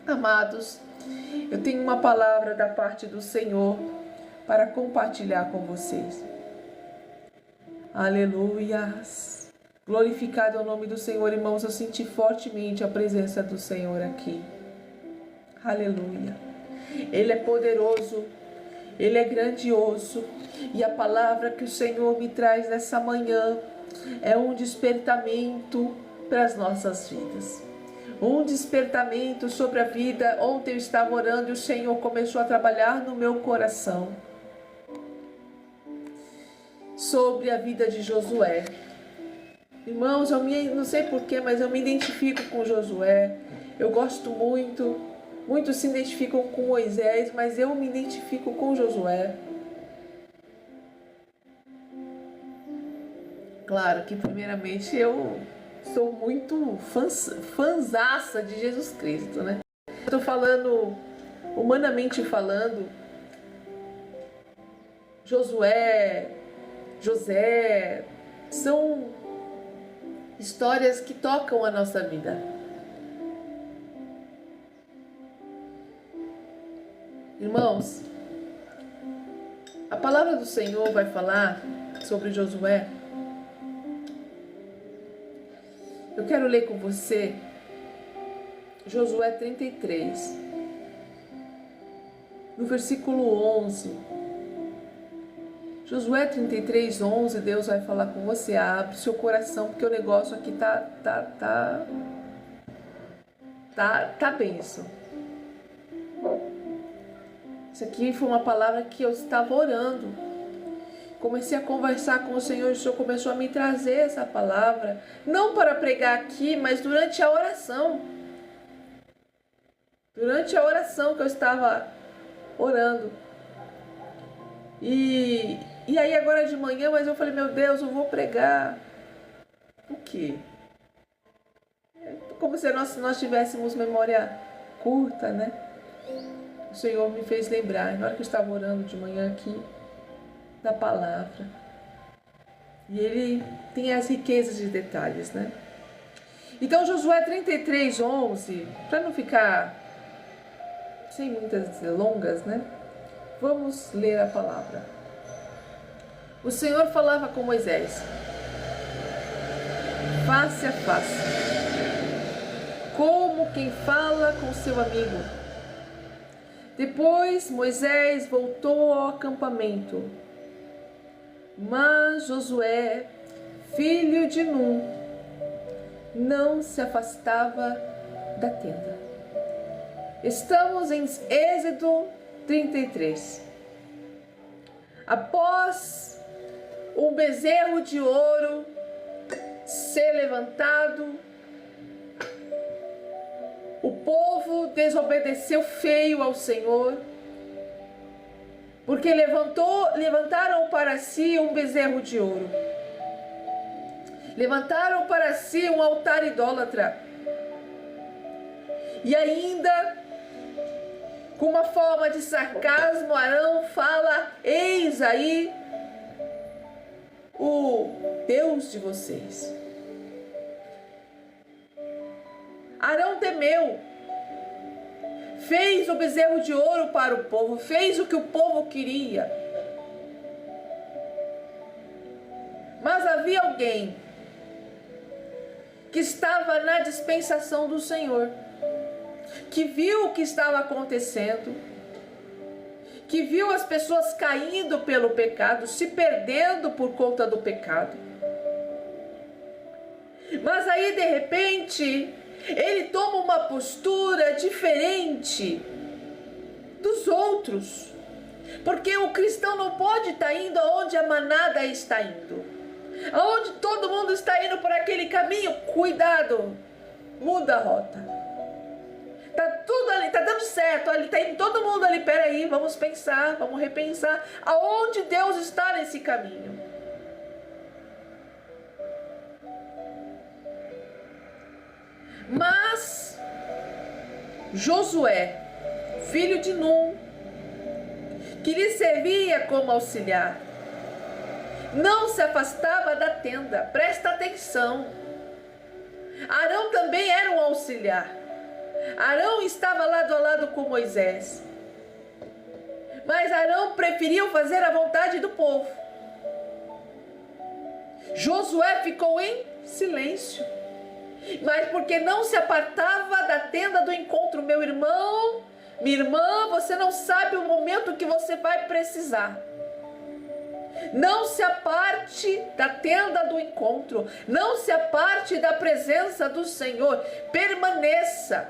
Amados, eu tenho uma palavra da parte do Senhor para compartilhar com vocês. Aleluias! Glorificado é o nome do Senhor, irmãos. Eu senti fortemente a presença do Senhor aqui. Aleluia! Ele é poderoso, Ele é grandioso, e a palavra que o Senhor me traz nessa manhã é um despertamento para as nossas vidas. Um despertamento sobre a vida. Ontem eu estava orando e o Senhor começou a trabalhar no meu coração sobre a vida de Josué. Irmãos, não sei porquê, mas eu me identifico com Josué. Eu gosto muito. Muitos se identificam com Moisés, mas eu me identifico com Josué. Claro que primeiramente eu sou muito fãzaça de Jesus Cristo, né? Estou falando, humanamente falando, Josué, José, são histórias que tocam a nossa vida. Irmãos, a palavra do Senhor vai falar sobre Josué. Eu quero ler com você Josué 33, no versículo 11. Josué 33, 11, Deus vai falar com você. Abre seu coração, porque o negócio aqui tá benção. Isso aqui foi uma palavra que eu estava orando. Comecei a conversar com o Senhor e o Senhor começou a me trazer essa palavra. Não para pregar aqui, mas durante a oração. Durante a oração que eu estava orando. E aí agora de manhã, mas eu falei, meu Deus, eu vou pregar o quê? Como se nós tivéssemos memória curta, né? O Senhor me fez lembrar, na hora que eu estava orando de manhã aqui, da palavra. E Ele tem as riquezas de detalhes, né? Então Josué 33, 11, para não ficar sem muitas delongas, né? Vamos ler a palavra. O Senhor falava com Moisés, face a face, como quem fala com seu amigo. Depois Moisés voltou ao acampamento, mas Josué, filho de Nun, não se afastava da tenda. Estamos em Êxodo 33. Após um bezerro de ouro ser levantado, o povo desobedeceu feio ao Senhor, porque levantaram para si um bezerro de ouro. Levantaram para si um altar idólatra. E ainda, com uma forma de sarcasmo, Arão fala, eis aí o Deus de vocês. Arão temeu, fez o bezerro de ouro para o povo, fez o que o povo queria. Mas havia alguém que estava na dispensação do Senhor, que viu o que estava acontecendo, que viu as pessoas caindo pelo pecado, se perdendo por conta do pecado. Mas aí, de repente, ele toma uma postura diferente dos outros, porque o cristão não pode estar indo aonde a manada está indo, aonde todo mundo está indo por aquele caminho. Cuidado, muda a rota. Tá tudo ali, tá dando certo, ali tá indo todo mundo ali. Peraí, vamos pensar, vamos repensar aonde Deus está nesse caminho. Mas Josué, filho de Nun, que lhe servia como auxiliar, não se afastava da tenda. Presta atenção. Arão também era um auxiliar. Arão estava lá com Moisés. Mas Arão preferiu fazer a vontade do povo. Josué ficou em silêncio. Mas porque não se apartava da tenda do encontro, meu irmão, minha irmã, você não sabe o momento que você vai precisar. Não se aparte da tenda do encontro, não se aparte da presença do Senhor, permaneça.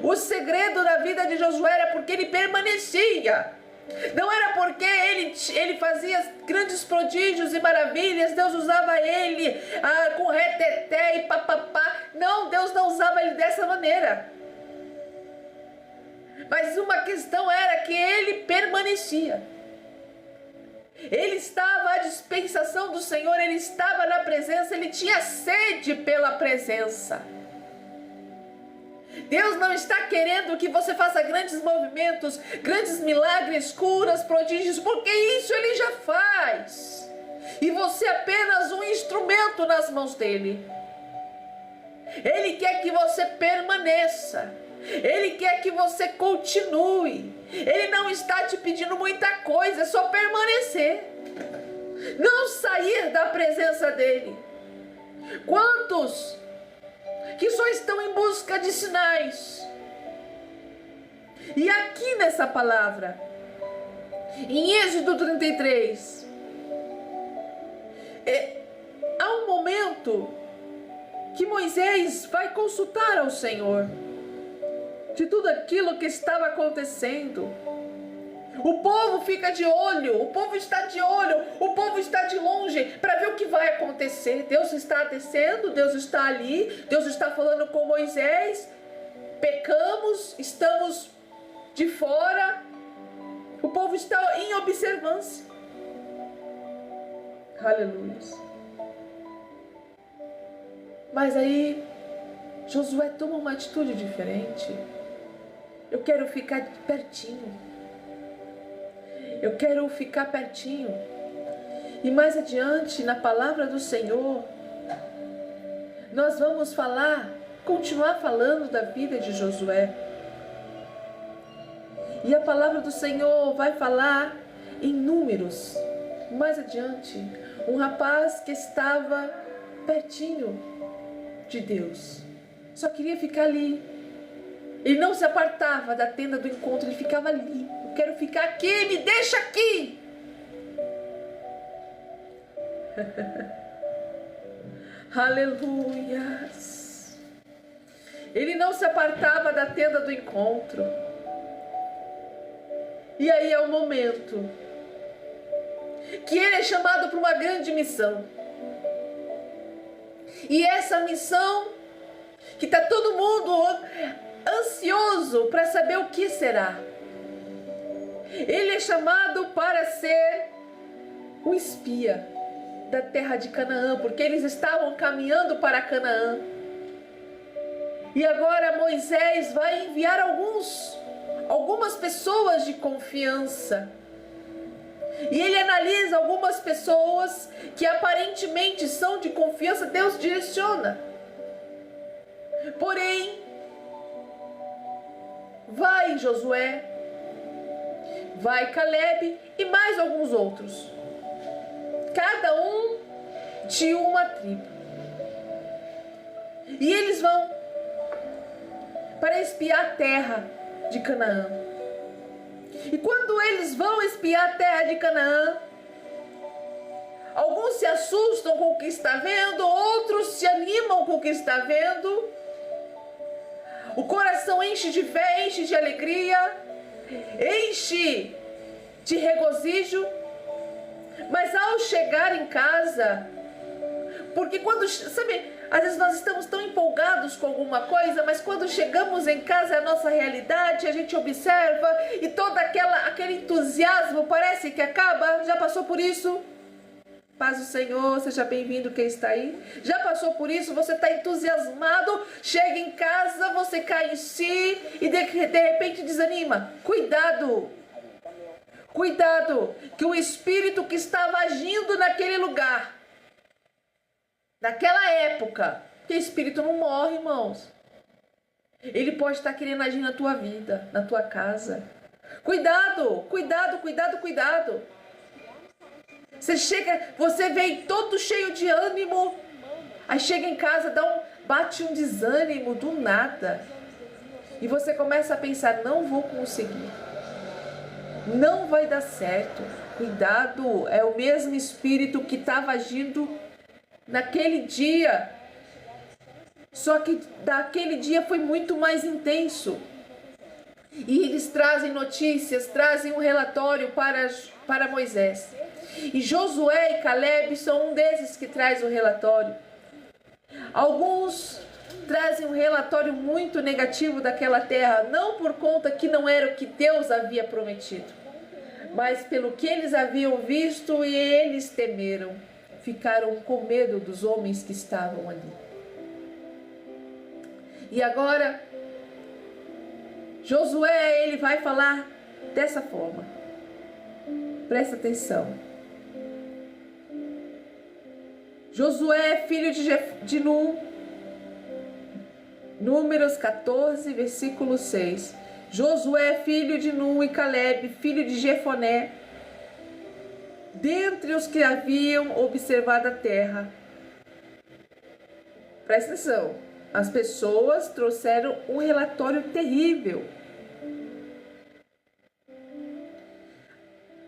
O segredo da vida de Josué era porque ele permanecia. Não era porque ele fazia grandes prodígios e maravilhas, Deus usava ele com reteté e papapá. Não, Deus não usava ele dessa maneira. Mas uma questão era que ele permanecia. Ele estava à dispensação do Senhor, ele estava na presença, ele tinha sede pela presença. Deus não está querendo que você faça grandes movimentos, grandes milagres, curas, prodígios, porque isso ele já faz. E você é apenas um instrumento nas mãos dele. Ele quer que você permaneça. Ele quer que você continue. Ele não está te pedindo muita coisa, é só permanecer. Não sair da presença dele. Quantos que só estão em busca de sinais? E aqui nessa palavra, em Êxodo 33, há um momento que Moisés vai consultar ao Senhor de tudo aquilo que estava acontecendo. O povo fica de olho, o povo está de olho, o povo está de longe para ver o que vai acontecer. Deus está descendo, Deus está ali, Deus está falando com Moisés. Pecamos, estamos de fora. O povo está em observância. Aleluia. Mas aí Josué toma uma atitude diferente. Eu quero ficar pertinho. Eu quero ficar pertinho. E mais adiante, na palavra do Senhor, nós vamos continuar falando da vida de Josué. E a palavra do Senhor vai falar em Números. Mais adiante, um rapaz que estava pertinho de Deus, só queria ficar ali. Ele não se apartava da tenda do encontro, ele ficava ali. Eu quero ficar aqui, me deixa aqui. Aleluia. Ele não se apartava da tenda do encontro. E aí é o momento que ele é chamado para uma grande missão. E essa missão que está todo mundo ansioso para saber o que será. Ele é chamado para ser um espia da terra de Canaã, porque eles estavam caminhando para Canaã. E agora Moisés vai enviar algumas pessoas de confiança. E ele analisa algumas pessoas que aparentemente são de confiança, Deus direciona. Porém, vai Josué, vai Caleb e mais alguns outros. Cada um de uma tribo. E eles vão para espiar a terra de Canaã. E quando eles vão espiar a terra de Canaã, alguns se assustam com o que está vendo, outros se animam com o que está vendo. O coração enche de fé, enche de alegria, enche de regozijo. Mas ao chegar em casa, porque às vezes nós estamos tão empolgados com alguma coisa, mas quando chegamos em casa é a nossa realidade, a gente observa e todo aquele entusiasmo parece que acaba. Já passou por isso? Paz do Senhor, seja bem-vindo quem está aí. Já passou por isso? Você está entusiasmado, chega em casa, você cai em si e de repente desanima. Cuidado! Cuidado, que o espírito que estava agindo naquele lugar, naquela época, porque espírito não morre, irmãos. Ele pode estar querendo agir na tua vida, na tua casa. Cuidado, cuidado, cuidado, cuidado. Você vem todo cheio de ânimo, aí chega em casa, bate um desânimo do nada. E você começa a pensar, não vou conseguir. Não vai dar certo. Cuidado, é o mesmo espírito que estava agindo naquele dia. Só que daquele dia foi muito mais intenso. E eles trazem notícias, trazem um relatório para Moisés. E Josué e Caleb são um desses que traz o relatório. Alguns trazem um relatório muito negativo daquela terra, não por conta que não era o que Deus havia prometido, mas pelo que eles haviam visto e eles temeram. Ficaram com medo dos homens que estavam ali. E agora, Josué, ele vai falar dessa forma. Presta atenção. Josué, filho de Nun, Números 14, versículo 6. Josué, filho de Nun, e Caleb, filho de Jefoné, dentre os que haviam observado a terra. Presta atenção. As pessoas trouxeram um relatório terrível.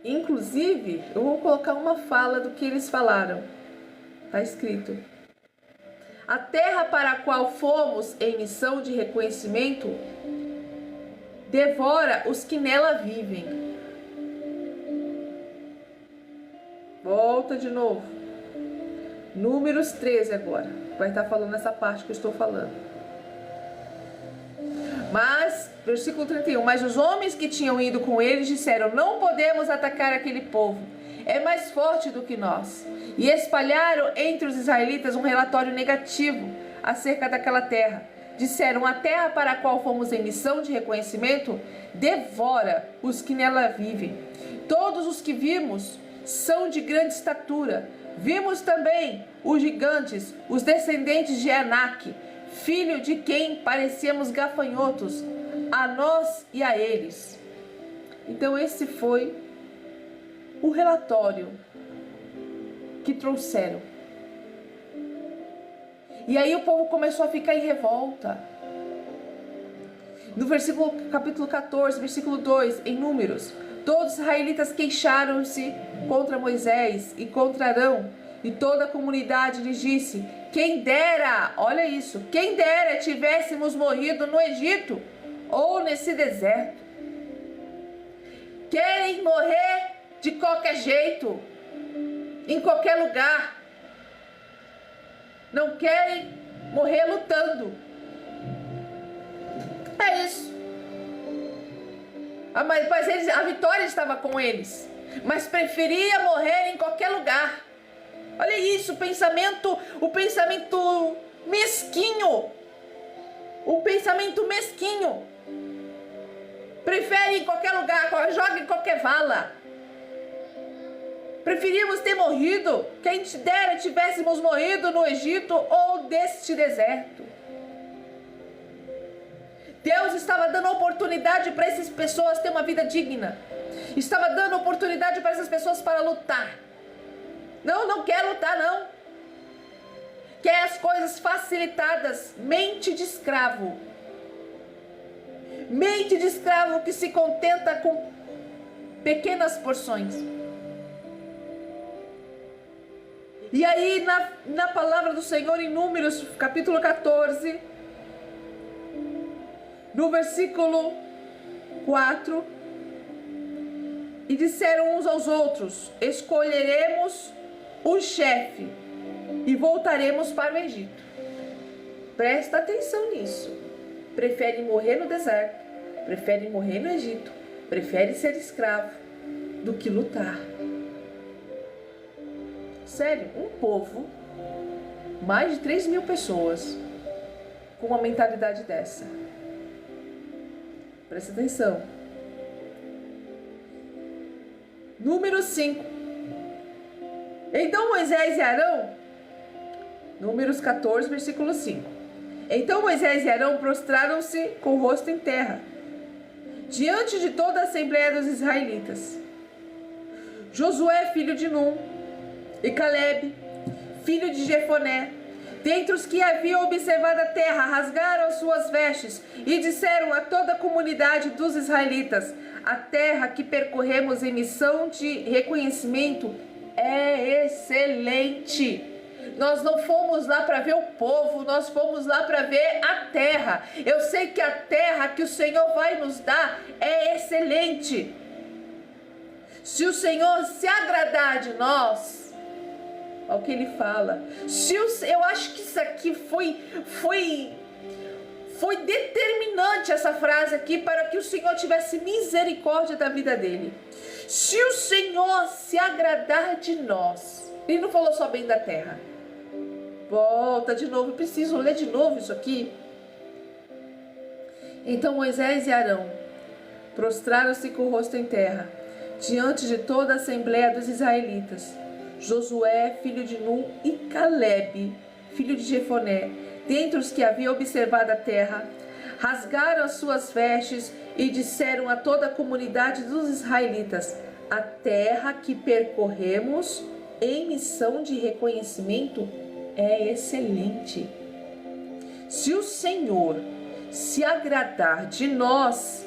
Inclusive, eu vou colocar uma fala do que eles falaram. Está escrito: a terra para a qual fomos em missão de reconhecimento devora os que nela vivem. Volta de novo. Números 13 agora. Vai estar falando essa parte que eu estou falando. Mas, versículo 31. Mas os homens que tinham ido com eles disseram: não podemos atacar aquele povo. É mais forte do que nós. E espalharam entre os israelitas um relatório negativo acerca daquela terra. Disseram: a terra para a qual fomos em missão de reconhecimento devora os que nela vivem. Todos os que vimos são de grande estatura. Vimos também os gigantes, os descendentes de Anak, filho de quem parecíamos gafanhotos, a nós e a eles. Então esse foi o relatório que trouxeram. E aí o povo começou a ficar em revolta. No capítulo 14, versículo 2, em Números, todos os israelitas queixaram-se contra Moisés e contra Arão, e toda a comunidade lhes disse: quem dera, olha isso, quem dera tivéssemos morrido no Egito ou nesse deserto. Querem morrer de qualquer jeito, em qualquer lugar. Não querem morrer lutando. É isso. Mas a vitória estava com eles, mas preferia morrer em qualquer lugar. Olha isso, o pensamento mesquinho. O pensamento mesquinho. Prefere em qualquer lugar, joga em qualquer vala. Preferíamos ter morrido, quem dera tivéssemos morrido no Egito ou deste deserto. Deus estava dando oportunidade para essas pessoas ter uma vida digna. Estava dando oportunidade para essas pessoas para lutar. Não quer lutar, não. Quer as coisas facilitadas. Mente de escravo. Mente de escravo que se contenta com pequenas porções. E aí na palavra do Senhor em Números, capítulo 14, no versículo 4, e disseram uns aos outros: escolheremos um chefe e voltaremos para o Egito. Presta atenção nisso. Prefere morrer no deserto, prefere morrer no Egito, prefere ser escravo do que lutar. Sério, um povo, mais de 3.000 pessoas, com uma mentalidade dessa. Presta atenção. Número 5. Então Moisés e Arão, Números 14, versículo 5. Então Moisés e Arão prostraram-se com o rosto em terra, diante de toda a assembleia dos israelitas. Josué, filho de Num, e Calebe, filho de Jefoné, dentre os que haviam observado a terra, rasgaram as suas vestes e disseram a toda a comunidade dos israelitas: a terra que percorremos em missão de reconhecimento é excelente. Nós não fomos lá para ver o povo, nós fomos lá para ver a terra. Eu sei que a terra que o Senhor vai nos dar é excelente. Se o Senhor se agradar de nós, olha o que ele fala. Eu acho que isso aqui foi determinante, essa frase aqui, para que o Senhor tivesse misericórdia da vida dele. Se o Senhor se agradar de nós, ele não falou só bem da terra. Volta de novo, preciso ler de novo isso aqui. Então Moisés e Arão prostraram-se com o rosto em terra, diante de toda a assembleia dos israelitas. Josué, filho de Num, e Calebe, filho de Jefoné, dentre os que haviam observado a terra, rasgaram as suas vestes e disseram a toda a comunidade dos israelitas: a terra que percorremos em missão de reconhecimento é excelente. Se o Senhor se agradar de nós,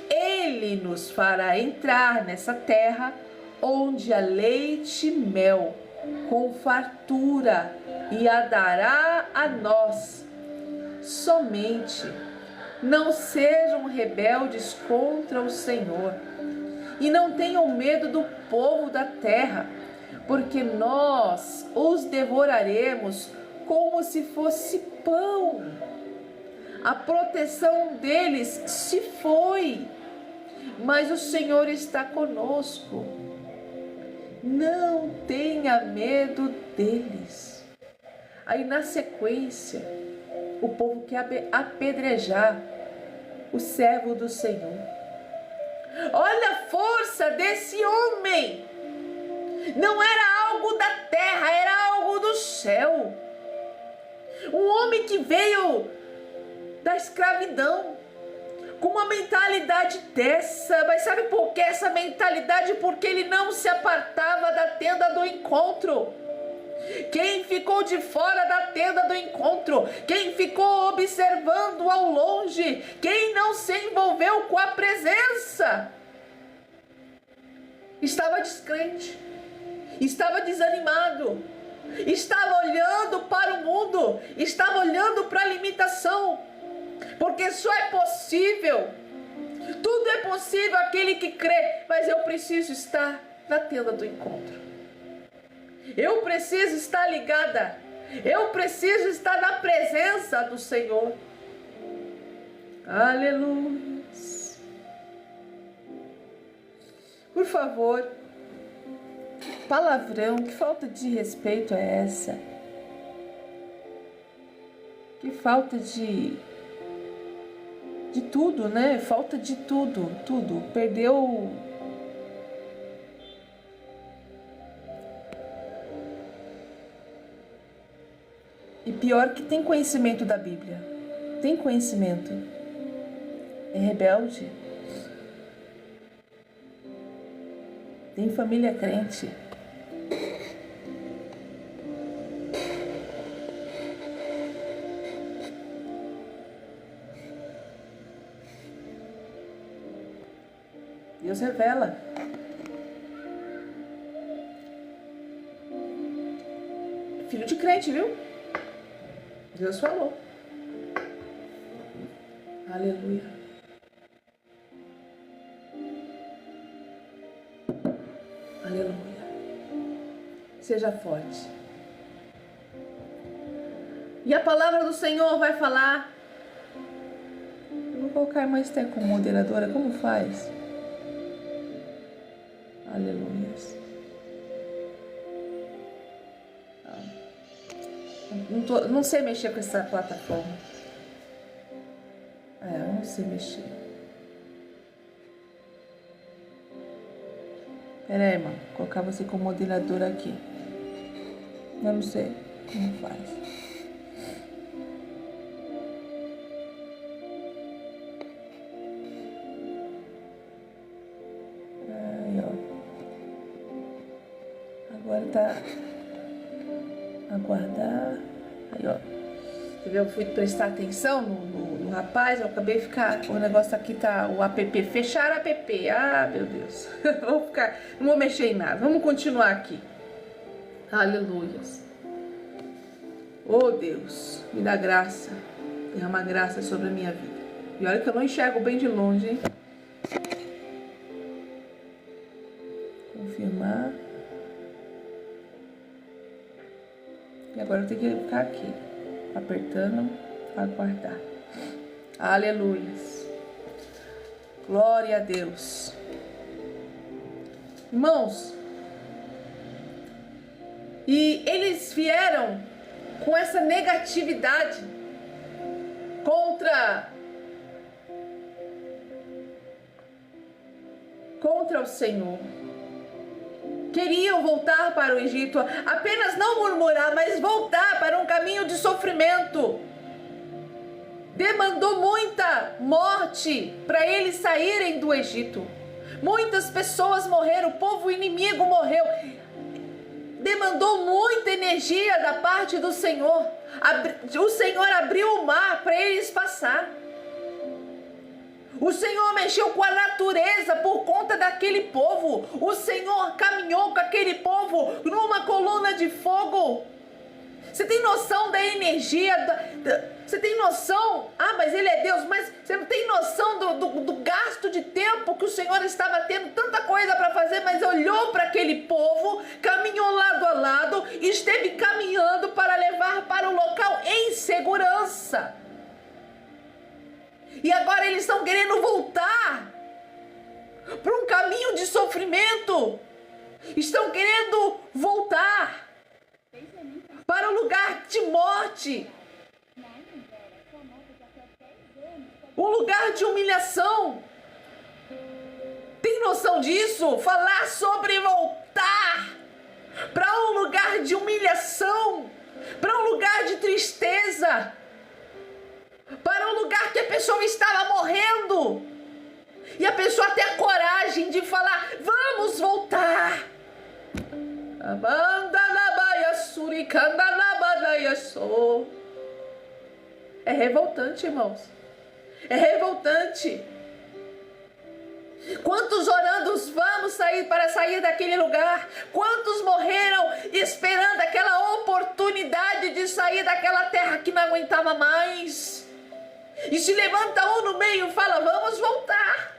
Ele nos fará entrar nessa terra onde há leite e mel, com fartura, e a dará a nós. Somente não sejam rebeldes contra o Senhor, e não tenham medo do povo da terra, porque nós os devoraremos como se fosse pão. A proteção deles se foi, mas o Senhor está conosco. Não tenha medo deles. Aí na sequência, o povo quer apedrejar o servo do Senhor. Olha a força desse homem. Não era algo da terra, era algo do céu. Um homem que veio da escravidão, com uma mentalidade dessa. Mas sabe por que essa mentalidade? Porque ele não se apartava da tenda do encontro. Quem ficou de fora da tenda do encontro, quem ficou observando ao longe, quem não se envolveu com a presença, estava descrente, estava desanimado, estava olhando para o mundo, estava olhando para a limitação, porque só é possível, tudo é possível aquele que crê, mas eu preciso estar na tenda do encontro, eu preciso estar ligada, eu preciso estar na presença do Senhor. Aleluia. Por favor, palavrão, que falta de respeito é essa? Que falta de tudo, né? Falta de tudo, tudo. Perdeu. E pior que tem conhecimento da Bíblia. Tem conhecimento. É rebelde. Tem família crente. Deus revela. Filho de crente, viu? Deus falou. Aleluia. Aleluia. Seja forte. E a palavra do Senhor vai falar. Eu vou colocar mais até como moderadora. Como faz? Aleluia. Não sei mexer com essa plataforma. Eu não sei mexer. Pera aí, irmão. Vou colocar você como moderadora aqui. Eu não sei como faz. tentar aguardar. Aí, ó. Eu fui prestar atenção no rapaz, eu acabei de ficar. O negócio aqui tá. O app. Fechar app. Ah, meu Deus. Não vou mexer em nada. Vamos continuar aqui. Aleluias. Oh Deus, me dá graça. Derrama graça sobre a minha vida. E olha que eu não enxergo bem de longe, hein? Confirmar. E agora eu tenho que ficar aqui, apertando, aguardar. Aleluias. Glória a Deus. Irmãos, e eles vieram com essa negatividade contra o Senhor. Queriam voltar para o Egito, apenas não murmurar, mas voltar para um caminho de sofrimento. Demandou muita morte para eles saírem do Egito. Muitas pessoas morreram, o povo inimigo morreu. Demandou muita energia da parte do Senhor. O Senhor abriu o mar para eles passar. O Senhor mexeu com a natureza por conta daquele povo. O Senhor caminhou com aquele povo numa coluna de fogo. Você tem noção da energia? Você tem noção? Ah, mas Ele é Deus. Mas você não tem noção do gasto de tempo que o Senhor estava tendo? Tanta coisa para fazer, mas olhou para aquele povo, caminhou lado a lado e esteve caminhando para levar para o local em segurança. E agora eles estão querendo voltar para um caminho de sofrimento. Estão querendo voltar para um lugar de morte. Um lugar de humilhação. Tem noção disso? Falar sobre voltar para um lugar de humilhação, para um lugar de tristeza, para um lugar que a pessoa estava morrendo. E a pessoa tem a coragem de falar: vamos voltar. É revoltante, irmãos. É revoltante. Quantos orando vamos sair daquele lugar? Quantos morreram esperando aquela oportunidade de sair daquela terra que não aguentava mais? E se levanta um no meio e fala: vamos voltar,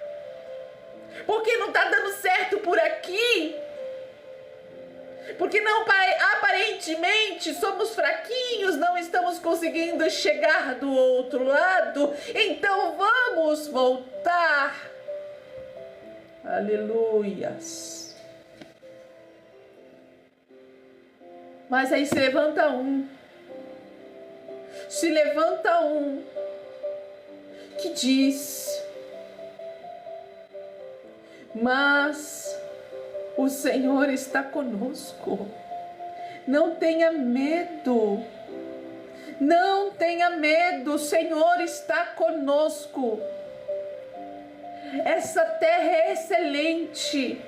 porque não está dando certo por aqui, porque não, aparentemente somos fraquinhos, não estamos conseguindo chegar do outro lado, então vamos voltar. Aleluias. Mas aí se levanta um que diz: mas o Senhor está conosco. Não tenha medo. Não tenha medo. O Senhor está conosco. Essa terra é excelente.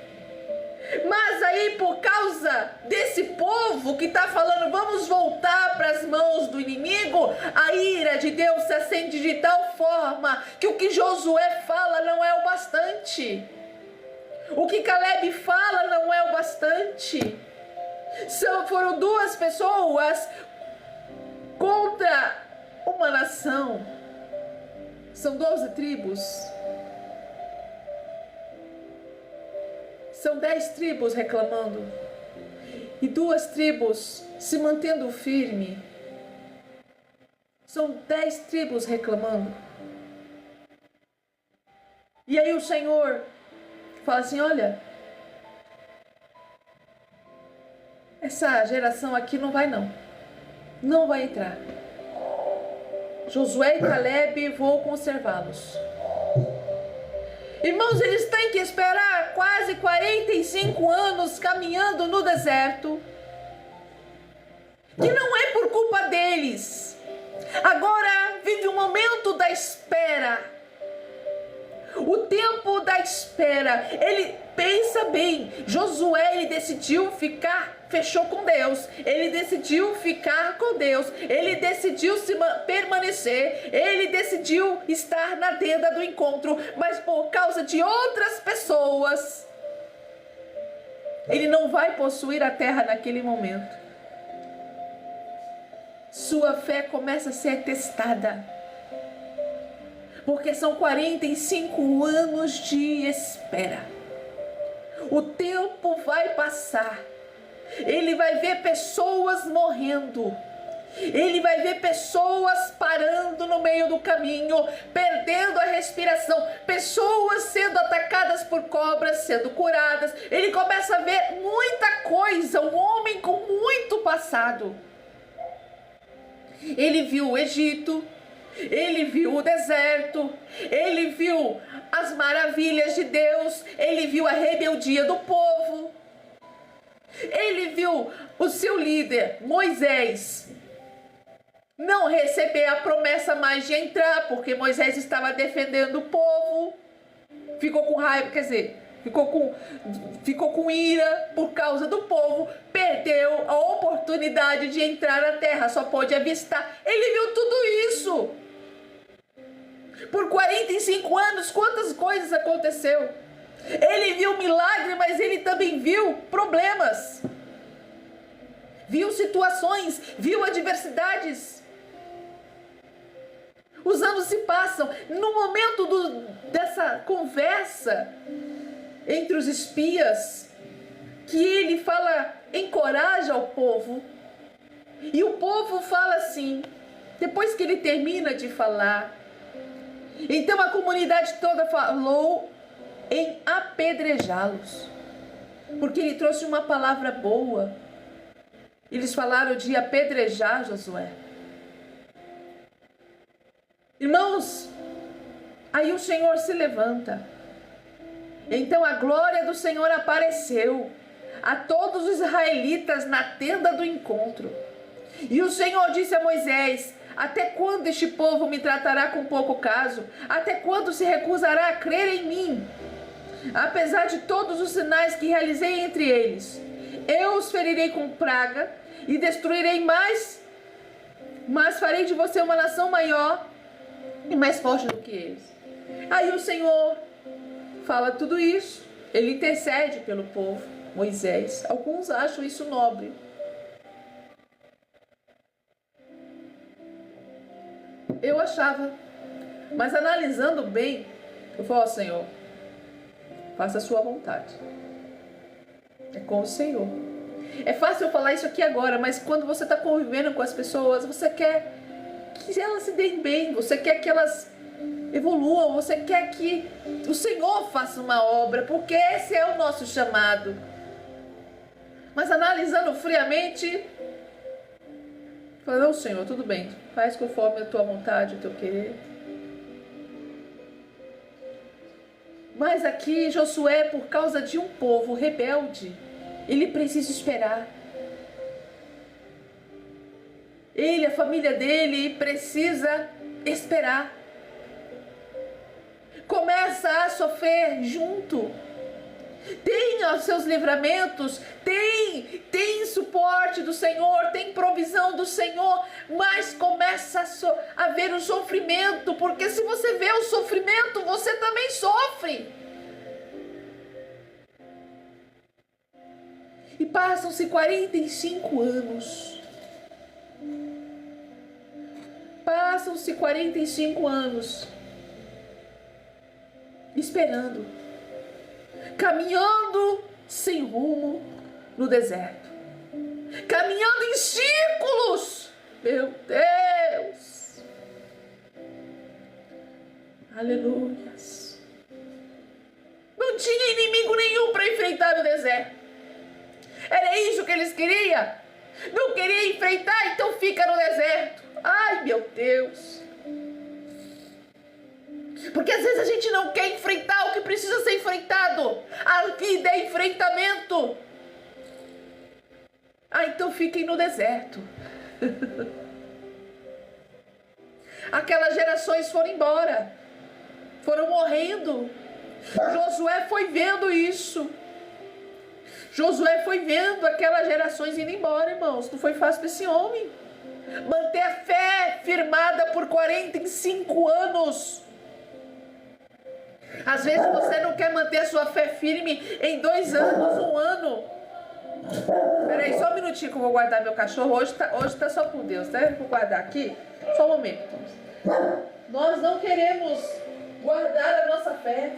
Mas aí, por causa desse povo que está falando: vamos voltar para as mãos do inimigo, a ira de Deus se acende de tal forma que o que Josué fala não é o bastante. O que Caleb fala não é o bastante. Foram duas pessoas contra uma nação. São 12 tribos. São 10 tribos reclamando. E 2 tribos se mantendo firme. São 10 tribos reclamando. E aí o Senhor fala assim: olha, essa geração aqui não vai não vai entrar. Josué e Caleb, vou conservá-los. Irmãos, eles têm que esperar quase 45 anos caminhando no deserto, que não é por culpa deles. Agora vive o momento da espera. O tempo da espera. Ele pensa bem. Josué, ele decidiu ficar fechou com Deus, ele decidiu ficar com Deus, ele decidiu permanecer, ele decidiu estar na tenda do encontro, mas por causa de outras pessoas, ele não vai possuir a terra naquele momento. Sua fé começa a ser testada, porque são 45 anos de espera. O tempo vai passar, ele vai ver pessoas morrendo, ele vai ver pessoas parando no meio do caminho, perdendo a respiração, pessoas sendo atacadas por cobras, sendo curadas. Ele começa a ver muita coisa, um homem com muito passado. Ele viu o Egito, ele viu o deserto, ele viu as maravilhas de Deus, ele viu a rebeldia do povo, ele viu o seu líder, Moisés, não receber a promessa mais de entrar, porque Moisés estava defendendo o povo, ficou com raiva, quer dizer, ficou com ira por causa do povo, perdeu a oportunidade de entrar na terra, só pôde avistar. Ele viu tudo isso. Por 45 anos, quantas coisas aconteceu? Ele viu milagre, mas ele também viu problemas. Viu situações, viu adversidades. Os anos se passam. No momento dessa conversa entre os espias, que ele fala, encoraja o povo, e o povo fala assim, depois que ele termina de falar, então a comunidade toda falou em apedrejá-los, porque ele trouxe uma palavra boa. Eles falaram de apedrejar Josué. Irmãos, aí o Senhor se levanta. Então a glória do Senhor apareceu a todos os israelitas na tenda do encontro. E o Senhor disse a Moisés: até quando este povo me tratará com pouco caso? Até quando se recusará a crer em mim? Apesar de todos os sinais que realizei entre eles, eu os ferirei com praga e destruirei mais, mas farei de você uma nação maior e mais forte do que eles. Aí o Senhor fala tudo isso, ele intercede pelo povo, Moisés. Alguns acham isso nobre. Eu achava, mas analisando bem, eu falo, Senhor, faça a sua vontade. É com o Senhor. É fácil eu falar isso aqui agora, mas quando você está convivendo com as pessoas, você quer que elas se deem bem, você quer que elas evoluam, você quer que o Senhor faça uma obra, porque esse é o nosso chamado. Mas analisando friamente, falei, não, Senhor, tudo bem, faz conforme a tua vontade, o teu querer. Mas aqui Josué, por causa de um povo rebelde, ele precisa esperar. Ele, a família dele, precisa esperar. Começa a sofrer junto. Tem os seus livramentos, tem suporte do Senhor, tem provisão do Senhor, mas começa a ver o sofrimento, porque se você vê o sofrimento, você também sofre. E passam-se 45 anos. Passam-se 45 anos esperando, caminhando sem rumo no deserto, caminhando em círculos. Meu Deus, aleluias. Não tinha inimigo nenhum para enfrentar no deserto. Era isso que eles queriam. Não queria enfrentar, então fica no deserto. Ai, meu Deus. Porque às vezes a gente não quer enfrentar o que precisa ser enfrentado. A vida é enfrentamento. Ah, então fiquem no deserto. Aquelas gerações foram embora. Foram morrendo. Josué foi vendo isso. Josué foi vendo aquelas gerações indo embora, irmãos. Não foi fácil para esse homem manter a fé firmada por 45 anos. Às vezes você não quer manter a sua fé firme em 2 anos, 1 ano. Peraí, só um minutinho que eu vou guardar meu cachorro. Hoje tá só com Deus, né? Vou guardar aqui. Só um momento. Nós não queremos guardar a nossa fé.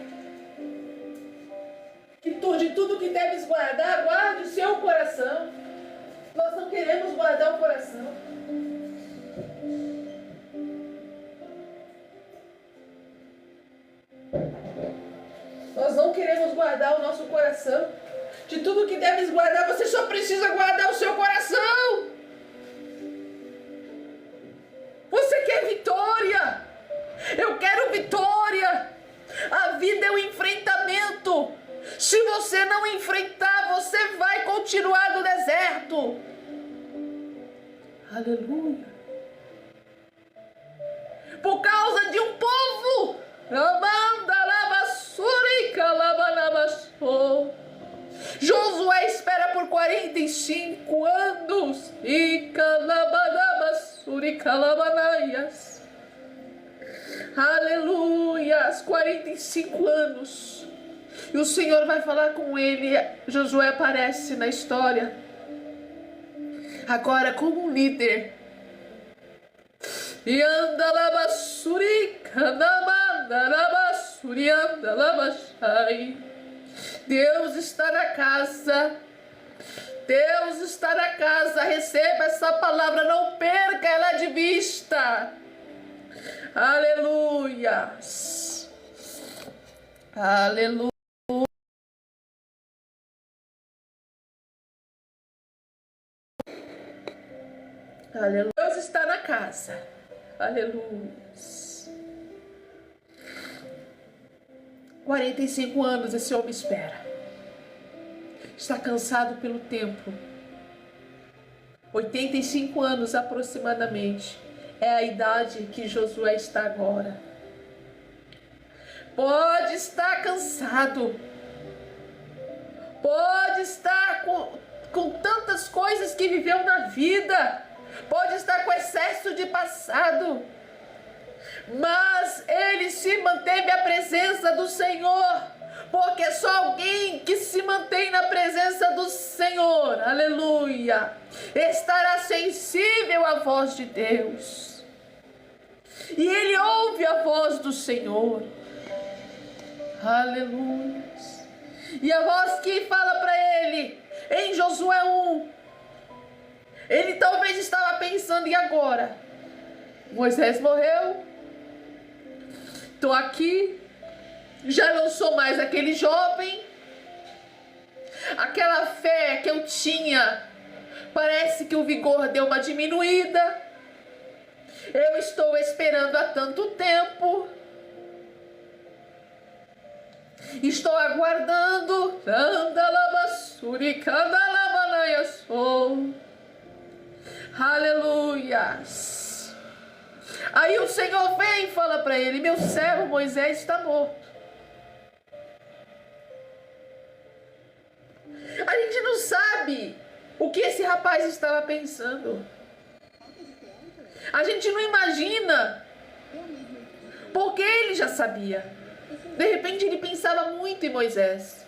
De tudo que deves guardar, guarde o seu coração. Nós não queremos guardar o coração. Nós não queremos guardar o nosso coração. De tudo que deves guardar, você só precisa guardar o seu coração. Você quer vitória? Eu quero vitória. A vida é um enfrentamento. Se você não enfrentar, você vai continuar no deserto. Aleluia. Por causa de um povo. Josué espera por 45 anos. Aleluia. 45 anos. E o Senhor vai falar com ele. Josué aparece na história agora como um líder. E anda lá basuri, anda lá. Deus está na casa. Deus está na casa. Receba essa palavra, não perca ela de vista. Aleluia. Aleluia. Aleluia. Deus está na casa. Aleluia. 45 anos esse homem espera. Está cansado pelo tempo. 85 anos aproximadamente é a idade que Josué está agora. Pode estar cansado. Pode estar com tantas coisas que viveu na vida. Pode estar com excesso de passado, mas ele se manteve à presença do Senhor, porque só alguém que se mantém na presença do Senhor, aleluia, estará sensível à voz de Deus, e ele ouve a voz do Senhor, aleluia, e a voz que fala para ele, em Josué 1, ele talvez estava pensando, e agora? Moisés morreu, estou aqui, já não sou mais aquele jovem, aquela fé que eu tinha, parece que o vigor deu uma diminuída, eu estou esperando há tanto tempo, estou aguardando, aleluias. Aí o Senhor vem e fala para ele: meu servo Moisés está morto. A gente não sabe o que esse rapaz estava pensando. A gente não imagina, porque ele já sabia. De repente ele pensava muito em Moisés.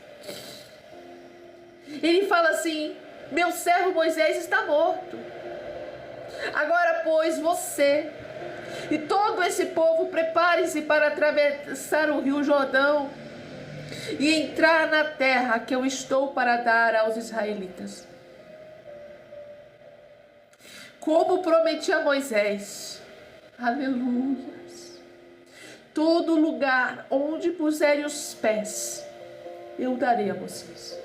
Ele fala assim: meu servo Moisés está morto. Agora, pois, você e todo esse povo prepare-se para atravessar o rio Jordão e entrar na terra que eu estou para dar aos israelitas. Como prometi a Moisés, aleluia, todo lugar onde puserem os pés, eu darei a vocês.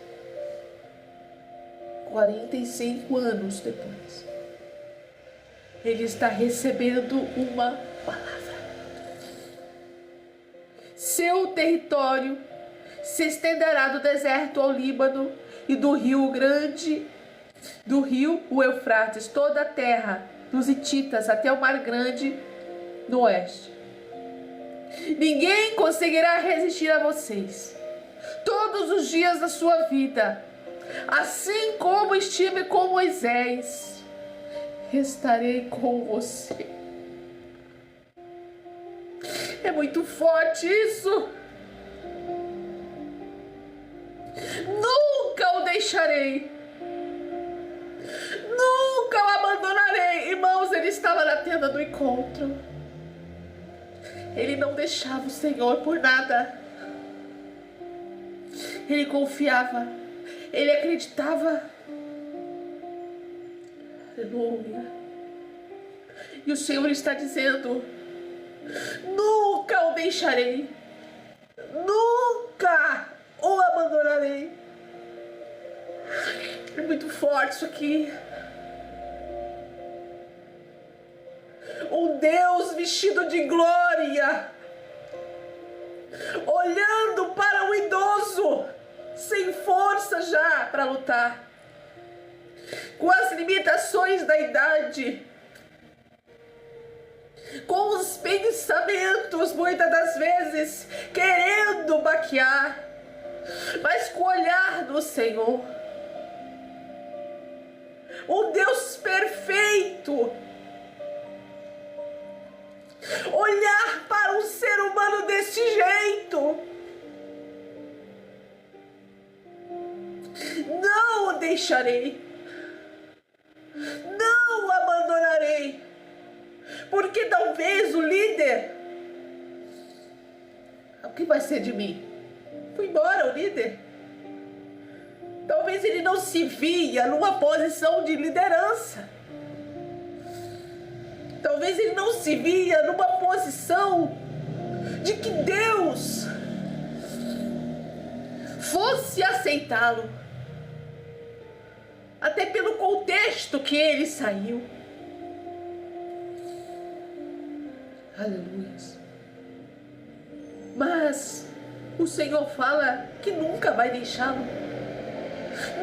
45 anos depois, ele está recebendo uma palavra. Seu território se estenderá do deserto ao Líbano e do rio grande, do rio o Eufrates, toda a terra dos hititas até o mar grande no oeste. Ninguém conseguirá resistir a vocês todos os dias da sua vida. assim como estive com Moisés, estarei com você. É muito forte isso. Nunca o deixarei. Nunca o abandonarei. Irmãos, ele estava na tenda do encontro. Ele não deixava o Senhor por nada. Ele confiava. Ele acreditava. Aleluia. E o Senhor está dizendo: nunca o deixarei. Nunca o abandonarei. É muito forte isso aqui. Um Deus vestido de glória, olhando para o idoso, sem força já para lutar, com as limitações da idade, com os pensamentos, muitas das vezes, querendo baquear, mas com o olhar do Senhor. Um Deus perfeito, olhar para um ser humano desse jeito. Não o deixarei. Não o abandonarei. Porque talvez o líder... O que vai ser de mim? Foi embora o líder. Talvez ele não se via numa posição de liderança. Talvez ele não se via numa posição de que Deus fosse aceitá-lo. Até pelo contexto que ele saiu. Aleluia. Mas o Senhor fala que nunca vai deixá-lo.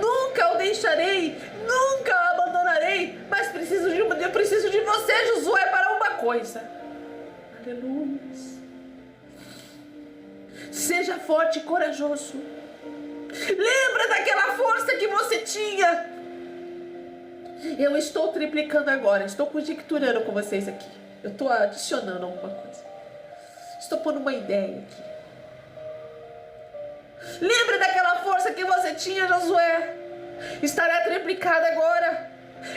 Nunca o deixarei, nunca o abandonarei. Mas eu preciso de você, Josué, para uma coisa. Aleluia. Seja forte e corajoso. Lembra daquela força que você tinha. Eu estou triplicando agora. Estou conjecturando com vocês aqui. Eu estou adicionando alguma coisa. Estou pondo uma ideia aqui. Lembra daquela força que você tinha, Josué? Estará triplicada agora.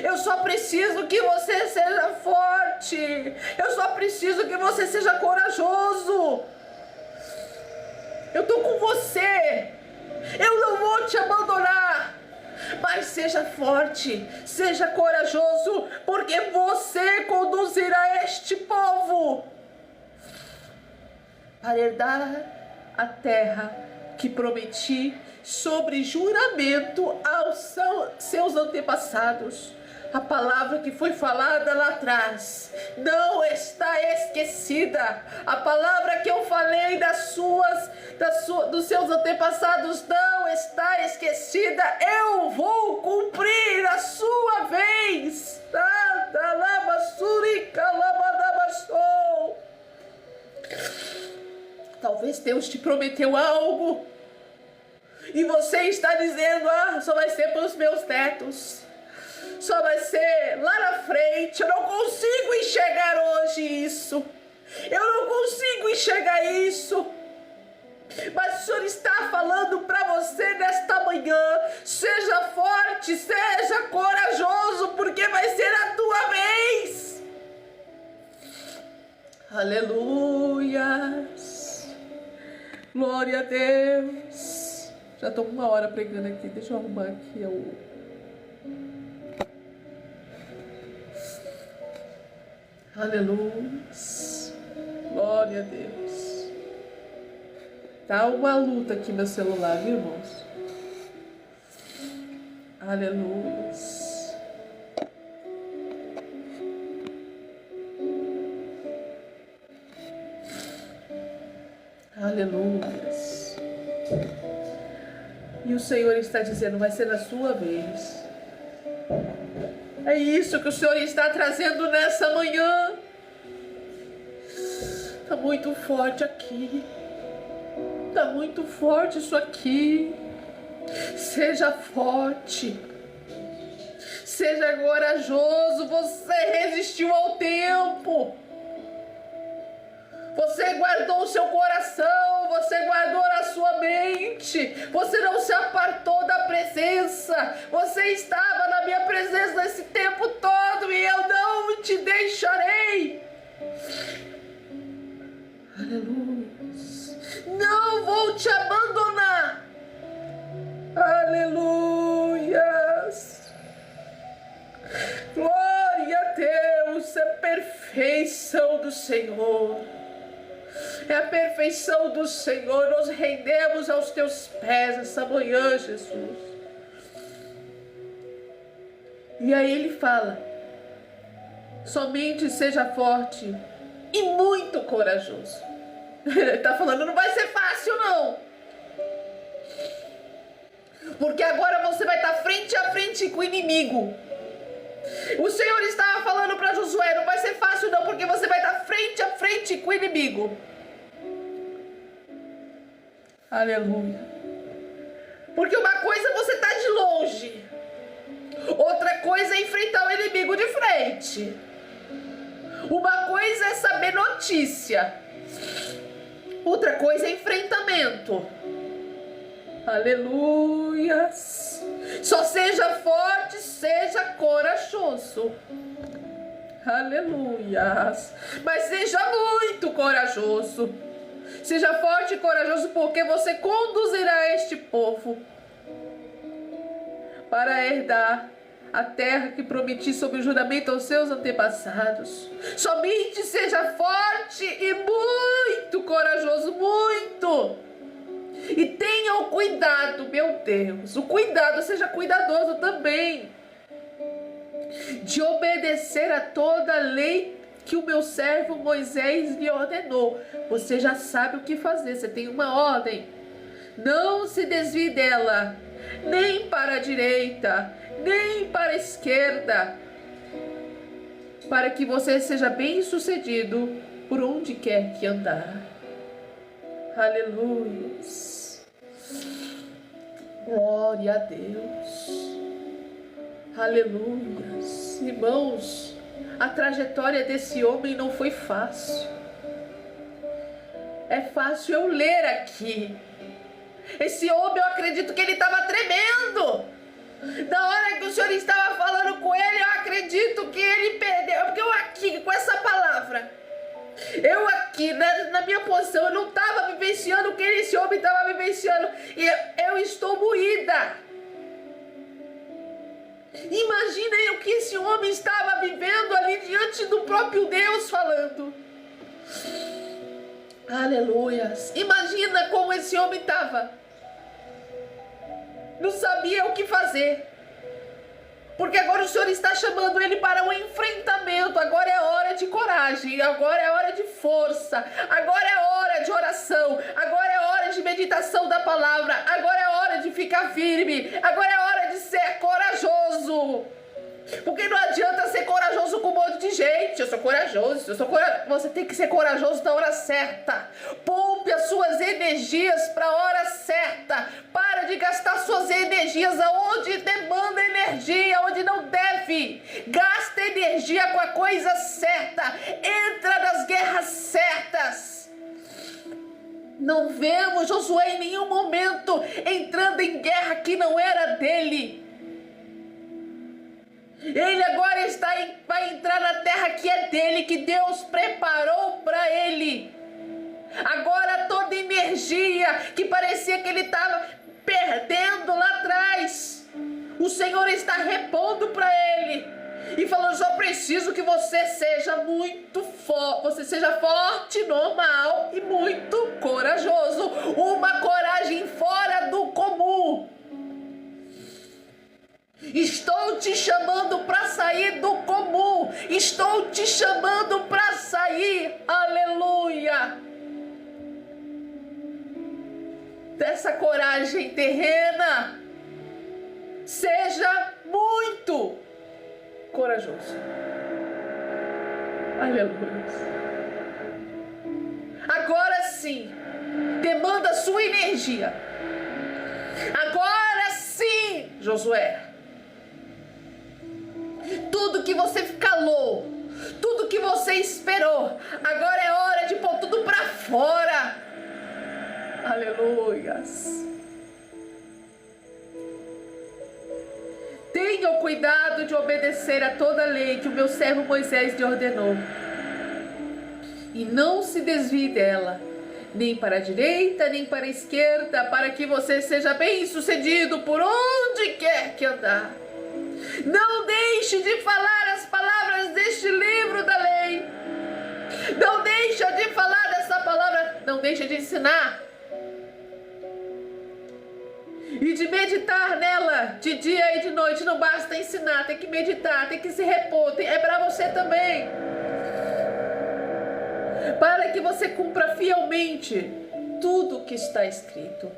Eu só preciso que você seja forte. Eu só preciso que você seja corajoso. Eu estou com você. Eu não vou te abandonar. Mas seja forte, seja corajoso, porque você conduzirá este povo para herdar a terra que prometi sobre juramento aos seus antepassados. A palavra que foi falada lá atrás não está esquecida. A palavra que eu falei dos seus antepassados não está esquecida. Eu vou cumprir a sua vez. Talvez Deus te prometeu algo e você está dizendo: só vai ser para os meus netos, só vai ser lá na frente. Eu não consigo enxergar hoje isso, eu não consigo enxergar isso. Mas o Senhor está falando para você nesta manhã: seja forte, seja corajoso, porque vai ser a tua vez. Aleluia. Glória a Deus. Já estou com 1 hora pregando aqui. Deixa eu arrumar aqui Aleluia. Glória a Deus. Tá uma luta aqui meu celular, viu, irmãos? Aleluia. Aleluia. E o Senhor está dizendo: vai ser na sua vez. É isso que o Senhor está trazendo nessa manhã. Está muito forte aqui. Está muito forte isso aqui. Seja forte. Seja corajoso. Você resistiu ao tempo. Você guardou o seu coração, você guardou a sua mente, você não se apartou da presença, você estava na minha presença esse tempo todo e eu não te deixarei. Aleluia. Não vou te abandonar. Aleluias. Glória a Deus, é perfeição do Senhor. É a perfeição do Senhor. Nós rendemos aos teus pés essa manhã, Jesus. E aí ele fala: somente seja forte e muito corajoso. Ele está falando, não vai ser fácil não. Porque agora você vai estar frente a frente com o inimigo. O Senhor estava falando para Josué, não vai ser fácil não, porque você vai estar frente a frente com o inimigo. Aleluia. Porque uma coisa é você estar de longe, outra coisa é enfrentar o inimigo de frente. Uma coisa é saber notícia, outra coisa é enfrentamento. Aleluia. Só seja forte, seja corajoso. Aleluia. Mas seja muito corajoso. Seja forte e corajoso, porque você conduzirá este povo para herdar a terra que prometi sob o juramento aos seus antepassados. Somente seja forte e muito corajoso, muito. E tenha o cuidado, meu Deus, o cuidado, seja cuidadoso também, de obedecer a toda a lei que o meu servo Moisés lhe ordenou. Você já sabe o que fazer, você tem uma ordem. Não se desvie dela, nem para a direita, nem para a esquerda, para que você seja bem-sucedido por onde quer que andar. Aleluia. Glória a Deus. Aleluia. Irmãos, a trajetória desse homem não foi fácil. É fácil eu ler aqui. Esse homem, eu acredito que ele estava tremendo. Na hora que o Senhor estava falando com ele, eu acredito que ele perdeu. Porque eu aqui, com essa palavra, eu aqui, na minha posição, eu não estava vivenciando o que esse homem estava vivenciando. E eu estou moída. Imagina o que esse homem estava vivendo ali diante do próprio Deus falando. Aleluias. Imagina como esse homem estava. Não sabia o que fazer. Porque agora o Senhor está chamando ele para um enfrentamento. Agora é hora de coragem. Agora é hora de força. Agora é hora de oração. Agora é hora de meditação da palavra. Agora é hora de ficar firme. Agora é hora de ser corajoso. Porque não adianta ser corajoso com um monte de gente. Eu sou corajoso, Você tem que ser corajoso na hora certa. Poupe as suas energias para a hora certa. Para de gastar suas energias aonde demanda energia, onde não deve. Gasta energia com a coisa certa. Entra nas guerras certas. Não vemos Josué em nenhum momento entrando em guerra que não era dele. Ele agora vai entrar na terra que é dele, que Deus preparou para ele. Agora toda energia que parecia que ele estava perdendo lá atrás, o Senhor está repondo para ele e falando: só preciso que você seja muito forte, você seja forte, normal e muito corajoso. Uma coragem fora do comum. Estou te chamando para sair do comum. Estou te chamando para sair, aleluia, dessa coragem terrena. Seja muito corajoso. Aleluia. Agora sim, demanda sua energia. Agora Josué. Tudo que você calou, tudo que você esperou, agora é hora de pôr tudo para fora. Aleluias. Tenha o cuidado de obedecer a toda a lei que o meu servo Moisés lhe ordenou. E não se desvie dela, nem para a direita, nem para a esquerda, para que você seja bem-sucedido por onde quer que andar. Não deixe de falar as palavras deste livro da lei. Não deixe de falar dessa palavra, não deixe de ensinar. E de meditar nela de dia e de noite. Não basta ensinar, tem que meditar, tem que se repor. É para você também. Para que você cumpra fielmente tudo o que está escrito.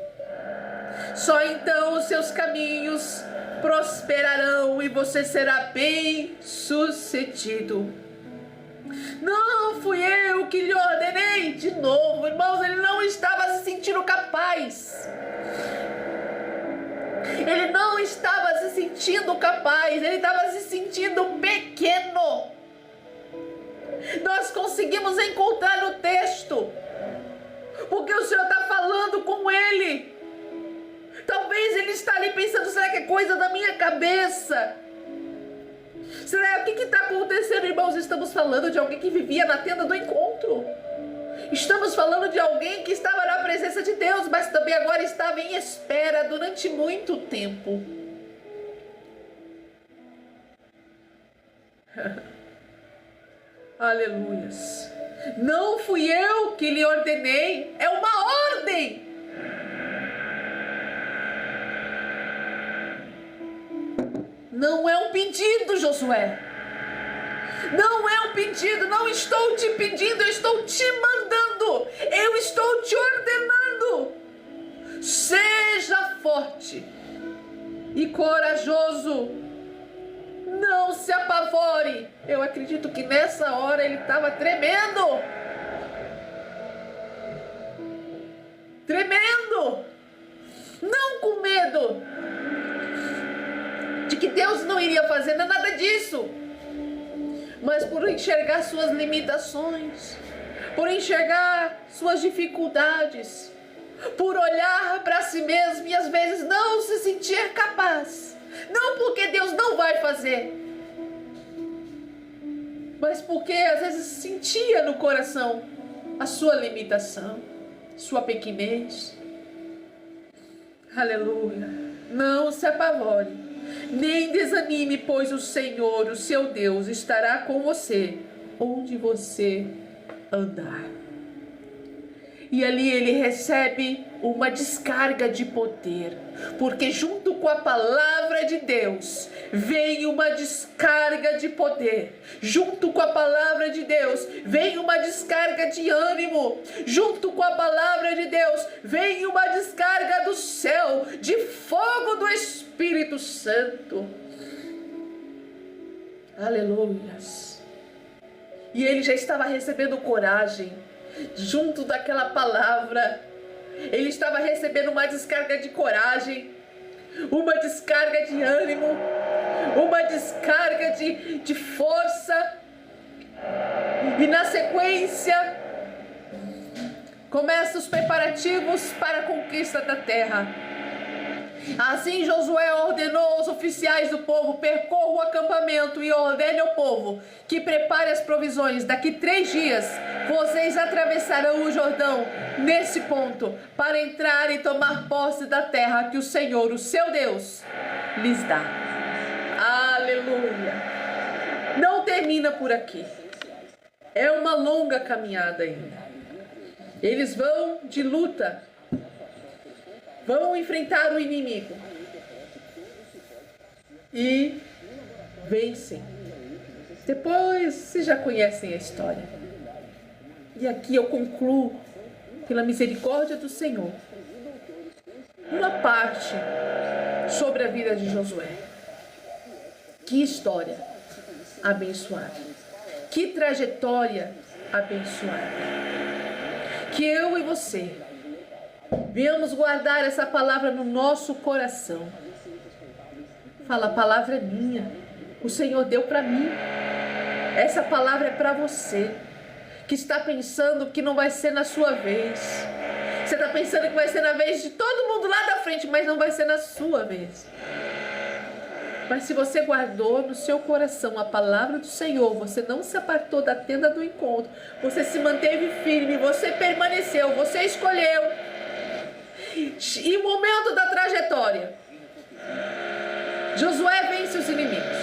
Só então os seus caminhos prosperarão e você será bem-sucedido. Não fui eu que lhe ordenei. De novo, irmãos, ele não estava se sentindo capaz. Ele não estava se sentindo capaz, ele estava se sentindo pequeno. Nós conseguimos encontrar no texto, porque o Senhor está falando com ele. Talvez ele está ali pensando, será que é coisa da minha cabeça? Será o que está acontecendo, irmãos? Estamos falando de alguém que vivia na tenda do encontro. Estamos falando de alguém que estava na presença de Deus, mas também agora estava em espera durante muito tempo. Aleluias. Não fui eu que lhe ordenei, é uma ordem. Não é um pedido, Josué. Não é um pedido, não estou te pedindo, eu estou te mandando, eu estou te ordenando. Seja forte e corajoso, não se apavore. Eu acredito que nessa hora ele estava tremendo. Tremendo, não com medo de que Deus não iria fazer nada disso, mas por enxergar suas limitações, por enxergar suas dificuldades, por olhar para si mesmo e às vezes não se sentir capaz. Não porque Deus não vai fazer, mas porque às vezes sentia no coração a sua limitação, sua pequenez. Aleluia. Não se apavore. Nem desanime, pois o Senhor, o seu Deus, estará com você onde você andar. E ali ele recebe uma descarga de poder, porque junto com a palavra de Deus vem uma descarga de poder. Junto com a palavra de Deus vem uma descarga de ânimo. Junto com a palavra de Deus vem uma descarga do céu, de fogo do Espírito Santo. Aleluias. E ele já estava recebendo coragem. Junto daquela palavra, ele estava recebendo uma descarga de coragem, uma descarga de ânimo, uma descarga de força. E na sequência, começam os preparativos para a conquista da terra. Assim Josué ordenou aos oficiais do povo: percorra o acampamento e ordene ao povo que prepare as provisões. Daqui 3 dias vocês atravessarão o Jordão nesse ponto para entrar e tomar posse da terra que o Senhor, o seu Deus, lhes dá. Aleluia! Não termina por aqui. É uma longa caminhada ainda. Eles vão de luta. Vão enfrentar o inimigo e vencem. Depois vocês já conhecem a história. E aqui eu concluo, pela misericórdia do Senhor, uma parte sobre a vida de Josué. Que história abençoada. Que trajetória abençoada. Que eu e você venhamos guardar essa palavra no nosso coração. Fala, a palavra é minha. O Senhor deu para mim. Essa palavra é para você, que está pensando que não vai ser na sua vez. Você está pensando que vai ser na vez de todo mundo lá da frente, mas não vai ser na sua vez. Mas se você guardou no seu coração a palavra do Senhor, você não se apartou da tenda do encontro, você se manteve firme, você permaneceu, você escolheu. E o momento da trajetória, Josué vence os inimigos.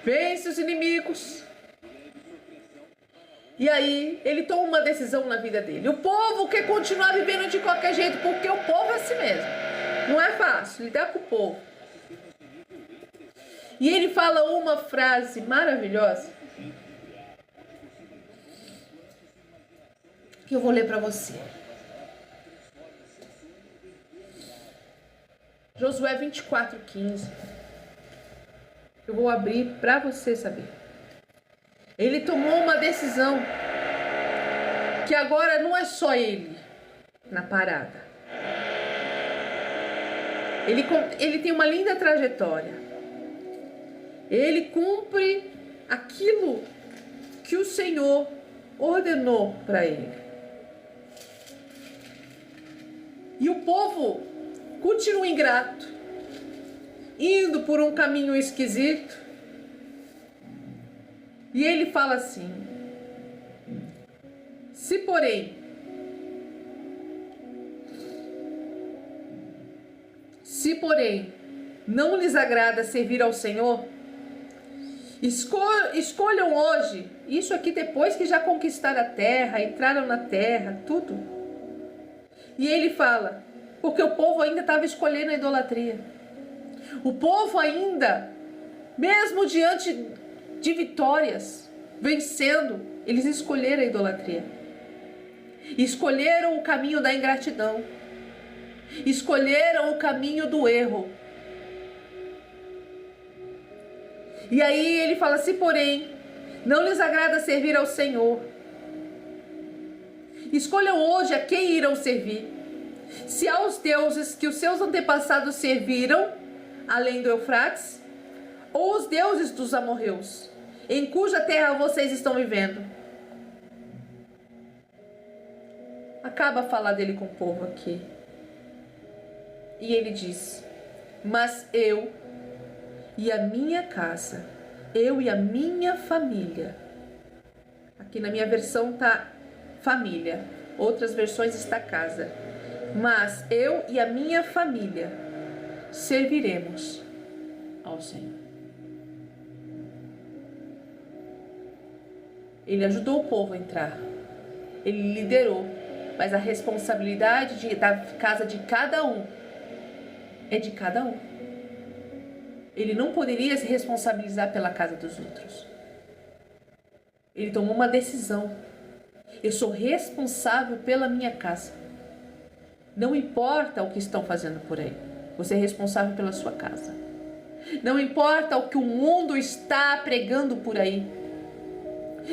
Vence os inimigos. E aí ele toma uma decisão na vida dele. O povo quer continuar vivendo de qualquer jeito, porque o povo é assim mesmo. Não é fácil lidar com o povo. E ele fala uma frase maravilhosa, que eu vou ler para você. Josué 24:15. Eu vou abrir para você saber. Ele tomou uma decisão que agora não é só ele na parada. Ele tem uma linda trajetória. Ele cumpre aquilo que o Senhor ordenou para ele. E o povo continua ingrato, indo por um caminho esquisito. E ele fala assim: se porém não lhes agrada servir ao Senhor, escolham hoje, isso aqui depois que já conquistaram a terra, entraram na terra, tudo. E ele fala, porque o povo ainda estava escolhendo a idolatria. O povo ainda, mesmo diante de vitórias, vencendo, eles escolheram a idolatria. Escolheram o caminho da ingratidão. Escolheram o caminho do erro. E aí ele fala, se porém não lhes agrada servir ao Senhor, escolham hoje a quem irão servir. Se aos deuses que os seus antepassados serviram, além do Eufrates, ou os deuses dos amorreus, em cuja terra vocês estão vivendo. Acaba a falar dele com o povo aqui. E ele diz, mas eu e a minha casa, eu e a minha família. Aqui na minha versão está família, outras versões está casa. Mas eu e a minha família serviremos ao Senhor. Ele ajudou o povo a entrar, ele liderou, mas a responsabilidade da casa de cada um é de cada um. Ele não poderia se responsabilizar pela casa dos outros. Ele tomou uma decisão. Eu sou responsável pela minha casa. Não importa o que estão fazendo por aí. Você é responsável pela sua casa. Não importa o que o mundo está pregando por aí.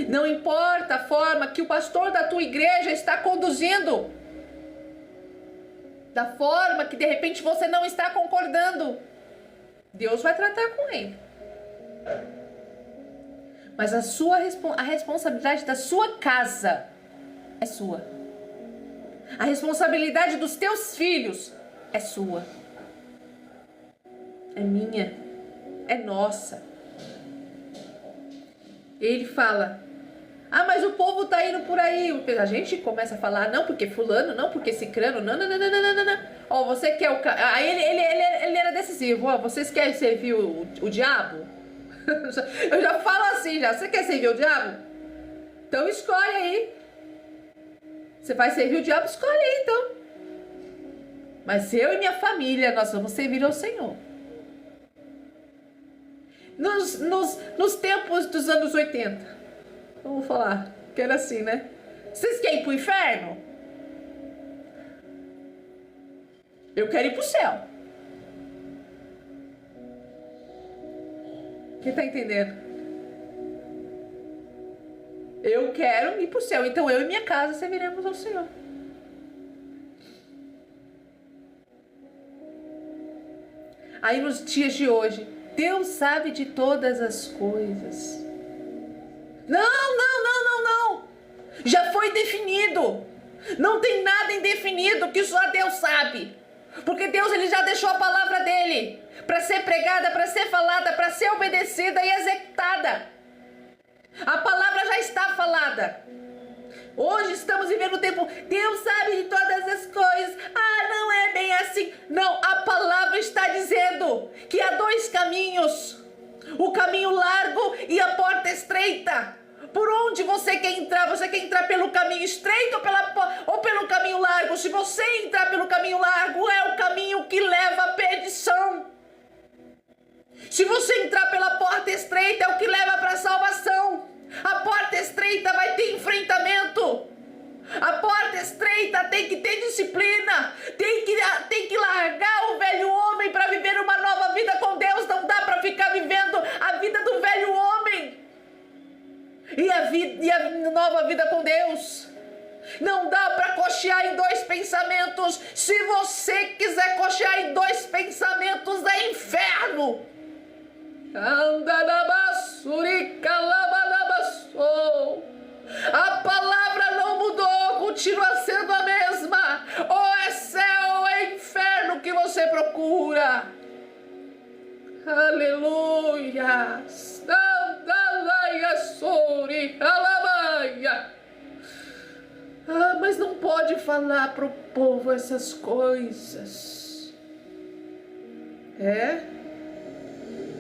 Não importa a forma que o pastor da tua igreja está conduzindo. Da forma que de repente você não está concordando. Deus vai tratar com ele. Mas a responsabilidade da sua casa é sua. A responsabilidade dos teus filhos é sua. É minha. É nossa. Ele fala, mas o povo está indo por aí. A gente começa a falar, não porque fulano, não porque cicrano, não. Você quer o... Aí ele era decisivo, vocês querem servir o diabo? Eu já falo assim, você quer servir o diabo? Então escolhe aí. Você vai servir o diabo, escolhe aí então. Mas eu e minha família, nós vamos servir ao Senhor. Nos tempos dos anos 80, vamos falar, que era assim, né? Vocês querem ir pro inferno? Eu quero ir pro céu. Quem tá entendendo? Eu quero ir pro céu, então eu e minha casa serviremos ao Senhor. Aí nos dias de hoje, Deus sabe de todas as coisas. Não. Já foi definido. Não tem nada indefinido que só Deus sabe. Porque Deus, ele já deixou a palavra dele para ser pregada, para ser falada, para ser obedecida e executada. A palavra já está falada. Hoje estamos vivendo o tempo, Deus sabe de todas as coisas. Não é bem assim. Não, a palavra está dizendo que há dois caminhos. O caminho largo e a porta estreita. Por onde você quer entrar? Você quer entrar pelo caminho estreito ou pelo caminho largo? Se você entrar pelo caminho largo, é o caminho que leva à perdição. Se você entrar pela porta estreita, é o que leva para a salvação. A porta estreita vai ter enfrentamento. A porta estreita tem que ter disciplina. Tem que largar o velho homem para viver uma nova vida com Deus. Não dá para ficar vivendo a vida do velho homem e a nova vida com Deus. Não dá para cochear em dois pensamentos. Se você quiser cochear em dois pensamentos, é inferno. A palavra não mudou, continua sendo a mesma. Ou é céu ou é inferno que você procura. Aleluia. Mas não pode falar para o povo essas coisas.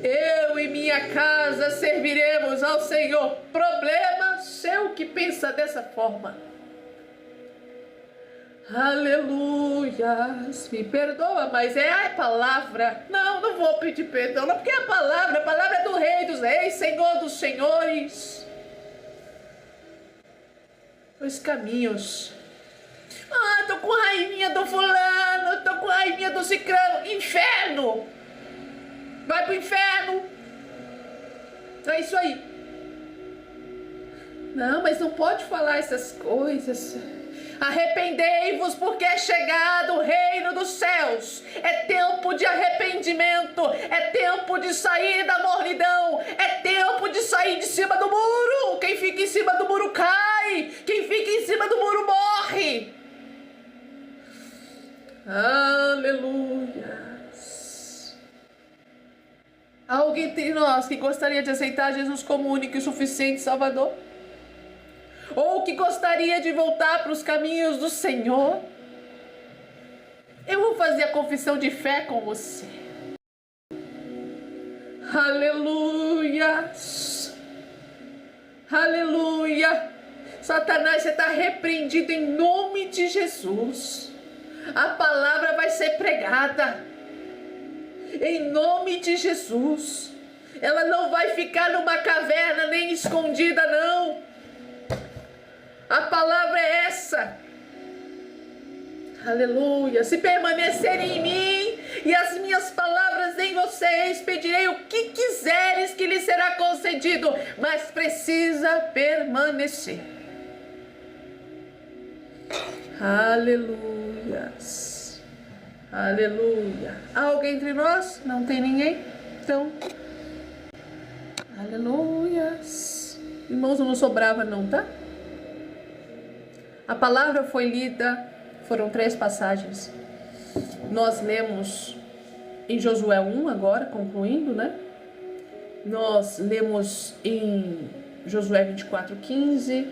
Eu e minha casa serviremos ao Senhor. Problema seu que pensa dessa forma. Aleluia. Me perdoa, mas é a palavra. Não vou pedir perdão, não, porque a palavra é do Rei dos Reis, Senhor dos Senhores. Dois caminhos. Tô com raivinha do fulano, tô com raivinha do cicrano. Inferno. Vai pro inferno. É isso aí. Não, mas não pode falar essas coisas. Arrependei-vos, porque é chegado o reino dos céus. É tempo de arrependimento. É tempo de sair da mornidão. É tempo de sair de cima do muro. Quem fica em cima do muro cai. Quem fica em cima do muro morre. Aleluia. Há alguém entre nós que gostaria de aceitar Jesus como único e suficiente Salvador? Ou que gostaria de voltar para os caminhos do Senhor? Eu vou fazer a confissão de fé com você. Aleluia. Aleluia. Satanás, você está repreendido em nome de Jesus. A palavra vai ser pregada. Em nome de Jesus. Ela não vai ficar numa caverna nem escondida, não. A palavra é essa. Aleluia. Se permanecerem em mim e as minhas palavras em vocês, pedirei o que quiseres que lhe será concedido, mas precisa permanecer. Aleluia. Aleluia. Há alguém entre nós? Não tem ninguém? Então, aleluia. Irmãos, eu não sou brava não, tá? A palavra foi lida, foram 3 passagens. Nós lemos em Josué 1 agora, concluindo, né? Nós lemos em Josué 24:15.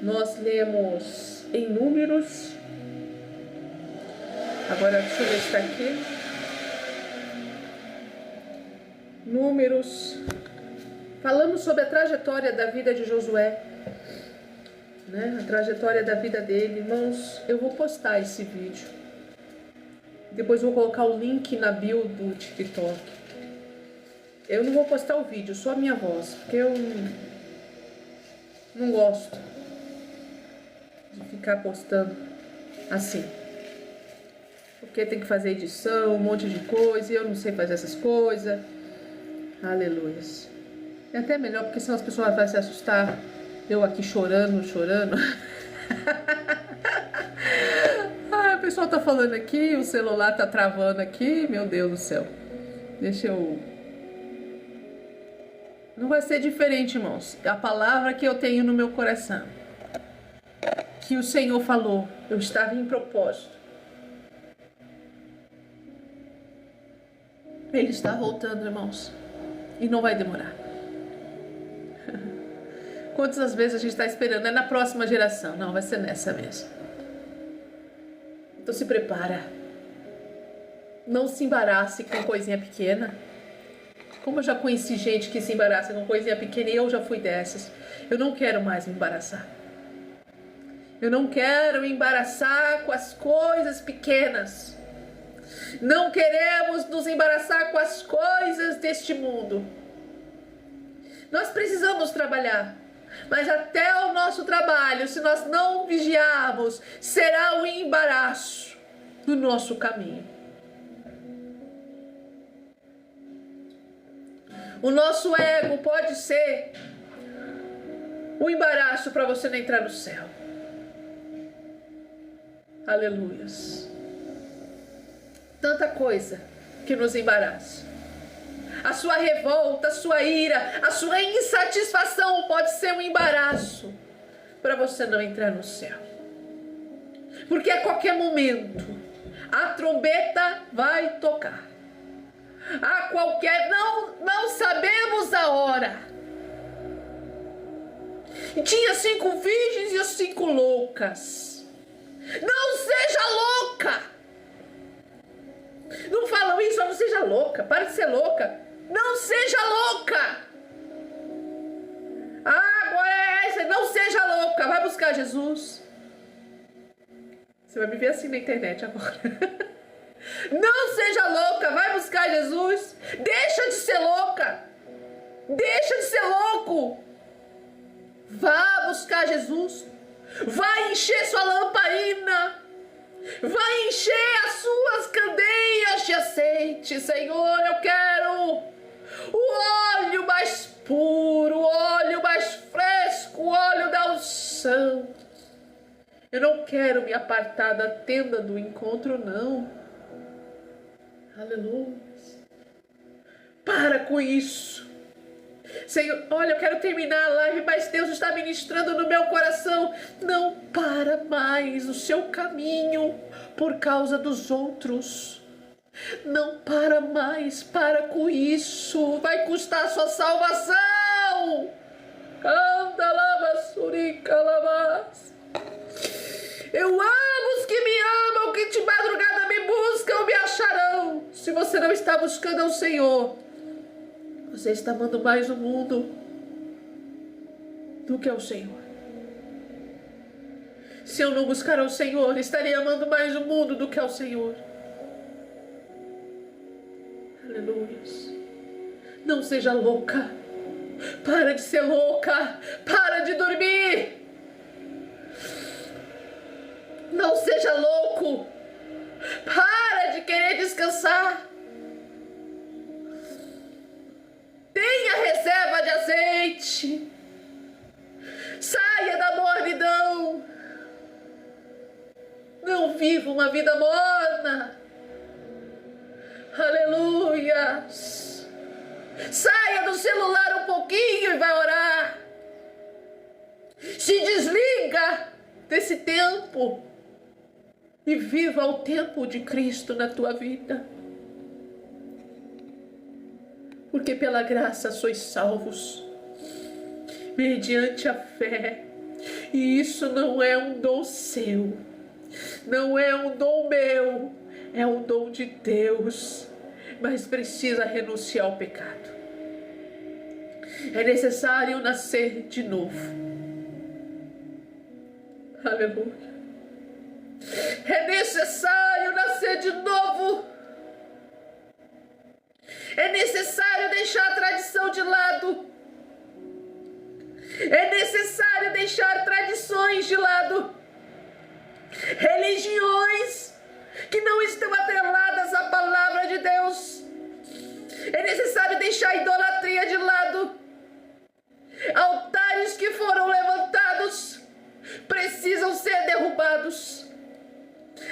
Nós lemos em Números. Agora, deixa eu ver se está aqui. Números. Falamos sobre a trajetória da vida de Josué, né? A trajetória da vida dele. Irmãos, eu vou postar esse vídeo. Depois vou colocar o link na bio do TikTok. Eu não vou postar o vídeo, só a minha voz, porque eu não gosto de ficar postando assim. Porque tem que fazer edição, um monte de coisa, e eu não sei fazer essas coisas. Aleluia. É até melhor, porque senão as pessoas vão se assustar. Eu aqui chorando. A pessoa tá falando aqui, o celular tá travando aqui, meu Deus do céu. Deixa eu... Não vai ser diferente, irmãos. A palavra que eu tenho no meu coração, que o Senhor falou, eu estava em propósito. Ele está voltando, irmãos. E não vai demorar. Quantas vezes a gente está esperando? É na próxima geração. Não, vai ser nessa mesmo. Então se prepara. Não se embarace com coisinha pequena. Como eu já conheci gente que se embaraça com coisinha pequena e eu já fui dessas. Eu não quero mais me embaraçar. Eu não quero me embaraçar com as coisas pequenas. Não queremos nos embaraçar com as coisas deste mundo. Nós precisamos trabalhar. Mas até o nosso trabalho, se nós não vigiarmos, será um embaraço no nosso caminho. O nosso ego pode ser um embaraço para você não entrar no céu. Aleluias. Tanta coisa que nos embaraça. A sua revolta, a sua ira, a sua insatisfação pode ser um embaraço para você não entrar no céu. Porque a qualquer momento a trombeta vai tocar. A qualquer... Não sabemos a hora. Tinha 5 virgens e as 5 loucas. Não seja louca. Não falam isso, não seja louca. Para de ser louca. Não seja louca. Agora é essa. Não seja louca. Vai buscar Jesus. Você vai me ver assim na internet agora. Não seja louca. Vai buscar Jesus. Deixa de ser louca. Deixa de ser louco. Vá buscar Jesus. Vai encher sua lamparina. Vai encher as suas candeias de azeite. Senhor, eu quero o óleo mais puro, o óleo mais fresco, o óleo da unção. Eu não quero me apartar da tenda do encontro, não. Aleluia. Para com isso. Senhor, olha, eu quero terminar a live, mas Deus está ministrando no meu coração. Não para mais o seu caminho por causa dos outros. Não para mais, para com isso. Vai custar a sua salvação. Canta lava surica lavas. Eu amo os que me amam, que de madrugada me buscam, me acharão. Se você não está buscando ao Senhor, você está amando mais o mundo do que ao Senhor. Se eu não buscar ao Senhor, estaria amando mais o mundo do que ao Senhor. Aleluia. Não seja louca. Para de ser louca. Para de dormir. Não seja louco. Para de querer descansar. Tenha reserva de azeite. Saia da mornidão. Não viva uma vida morna. Aleluia. Saia do celular um pouquinho e vai orar. Se desliga desse tempo e viva o tempo de Cristo na tua vida. Porque pela graça sois salvos, mediante a fé. E isso não é um dom seu, não é um dom meu, é um dom de Deus. Mas precisa renunciar ao pecado. É necessário nascer de novo. Aleluia. É necessário nascer de novo. É necessário deixar a tradição de lado. É necessário deixar tradições de lado. Religiões que não estão atreladas à palavra de Deus. É necessário deixar a idolatria de lado. Altares que foram levantados precisam ser derrubados.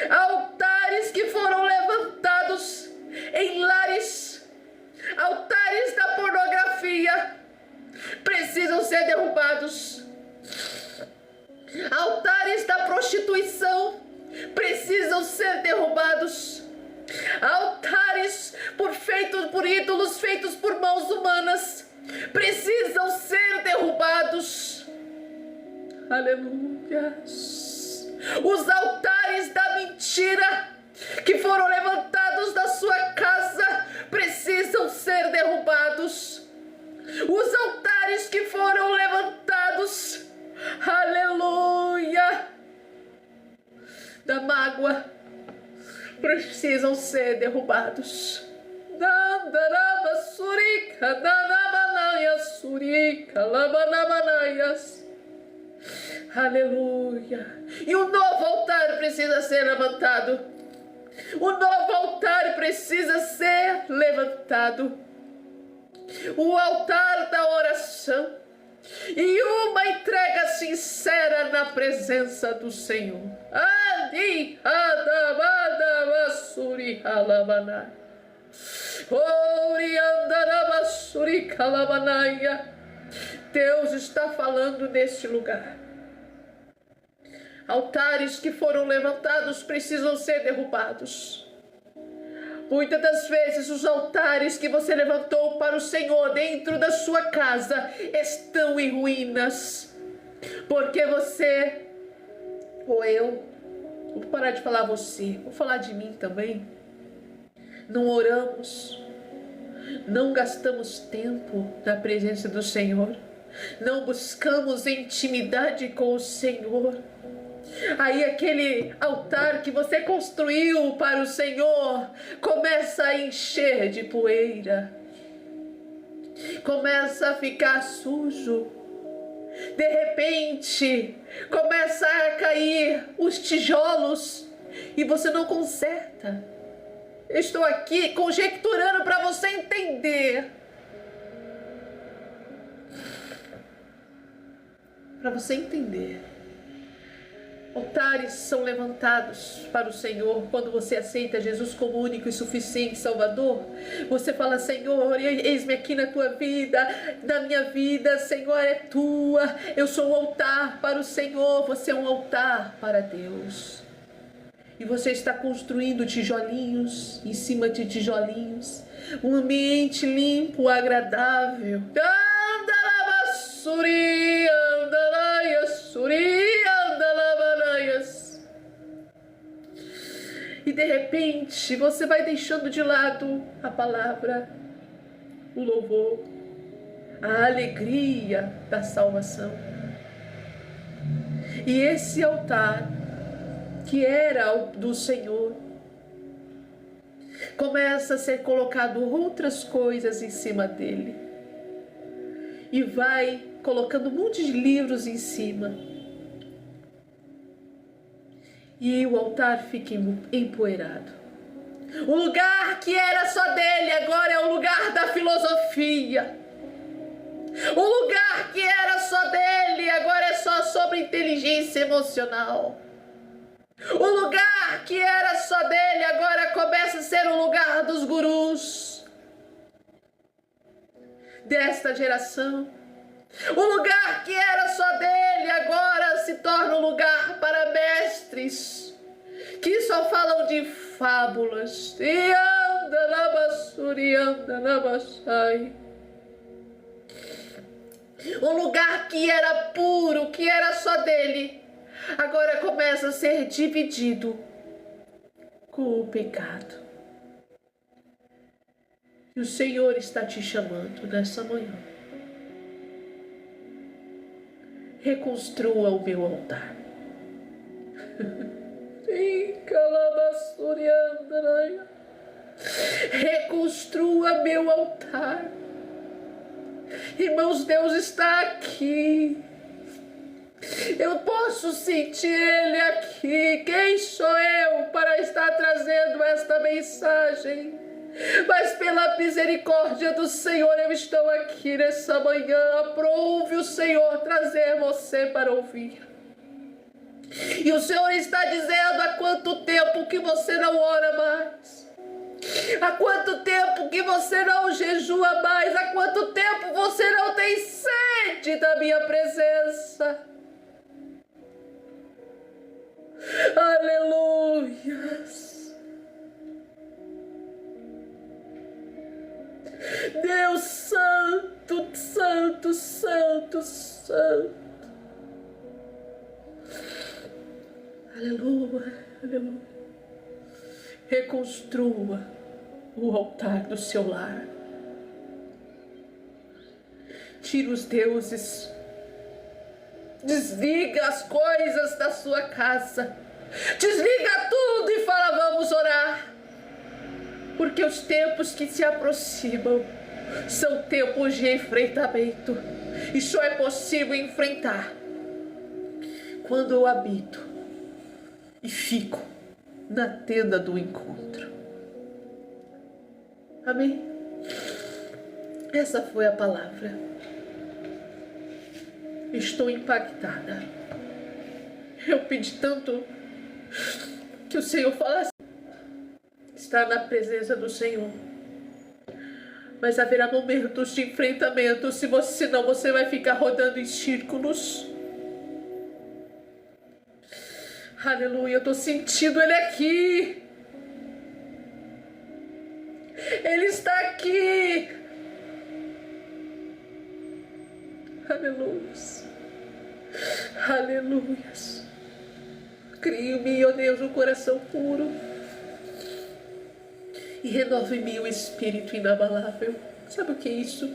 Altares que foram levantados em lares ídolos feitos por mãos humanas precisam ser derrubados. Aleluia. Os altares da mentira que foram levantados na sua casa precisam ser derrubados. Os altares que foram levantados, aleluia, da mágoa precisam ser derrubados. Aleluia. E um novo altar precisa ser levantado. O novo altar precisa ser levantado. O altar da oração e uma entrega sincera na presença do Senhor. Deus está falando neste lugar. Altares que foram levantados precisam ser derrubados. Muitas das vezes os altares que você levantou para o Senhor dentro da sua casa estão em ruínas. Porque você, ou eu, vou parar de falar você, vou falar de mim também. Não oramos, não gastamos tempo na presença do Senhor, não buscamos intimidade com o Senhor. Aí aquele altar que você construiu para o Senhor começa a encher de poeira, começa a ficar sujo. De repente começa a cair os tijolos e você não conserta. Eu estou aqui conjecturando para você entender. Para você entender. Altares são levantados para o Senhor quando você aceita Jesus como único e suficiente Salvador. Você fala: Senhor, eis-me aqui na tua vida, na minha vida, Senhor, é tua. Eu sou um altar para o Senhor, você é um altar para Deus. E você está construindo tijolinhos em cima de tijolinhos, um ambiente limpo, agradável. E de repente você vai deixando de lado a palavra, o louvor, a alegria da salvação. E esse altar, que era do Senhor, começa a ser colocado outras coisas em cima dele. E vai colocando um monte de livros em cima. E o altar fica empoeirado. O lugar que era só dele agora é o lugar da filosofia. O lugar que era só dele agora é só sobre inteligência emocional. O lugar que era só dele agora começa a ser o lugar dos gurus desta geração. O lugar que era só dele agora se torna um lugar para mestres que só falam de fábulas. E anda na basura, e anda na baixai. Um lugar que era puro, que era só dele, agora começa a ser dividido com o pecado. E o Senhor está te chamando nessa manhã. Reconstrua o meu altar. Reconstrua meu altar. Irmãos, Deus está aqui. Eu posso sentir Ele aqui. Quem sou eu para estar trazendo esta mensagem? Mas pela misericórdia do Senhor eu estou aqui nessa manhã. Aprove o Senhor trazer você para ouvir. E o Senhor está dizendo: há quanto tempo que você não ora mais? Há quanto tempo que você não jejua mais? Há quanto tempo você não tem sede da minha presença? Aleluia. Deus santo, santo, santo, santo. Aleluia, aleluia. Reconstrua o altar do seu lar. Tira os deuses. Desliga as coisas da sua casa. Desliga tudo e fala: vamos orar. Porque os tempos que se aproximam são tempos de enfrentamento. E só é possível enfrentar quando eu habito e fico na tenda do encontro. Amém? Essa foi a palavra. Estou impactada. Eu pedi tanto que o Senhor falasse. Estar na presença do Senhor. Mas haverá momentos de enfrentamento. Senão você vai ficar rodando em círculos. Aleluia, eu estou sentindo Ele aqui. Ele está aqui. Aleluia. Aleluia. Cria em mim, ó Deus, um coração puro. E renova em mim o espírito inabalável. Sabe o que é isso?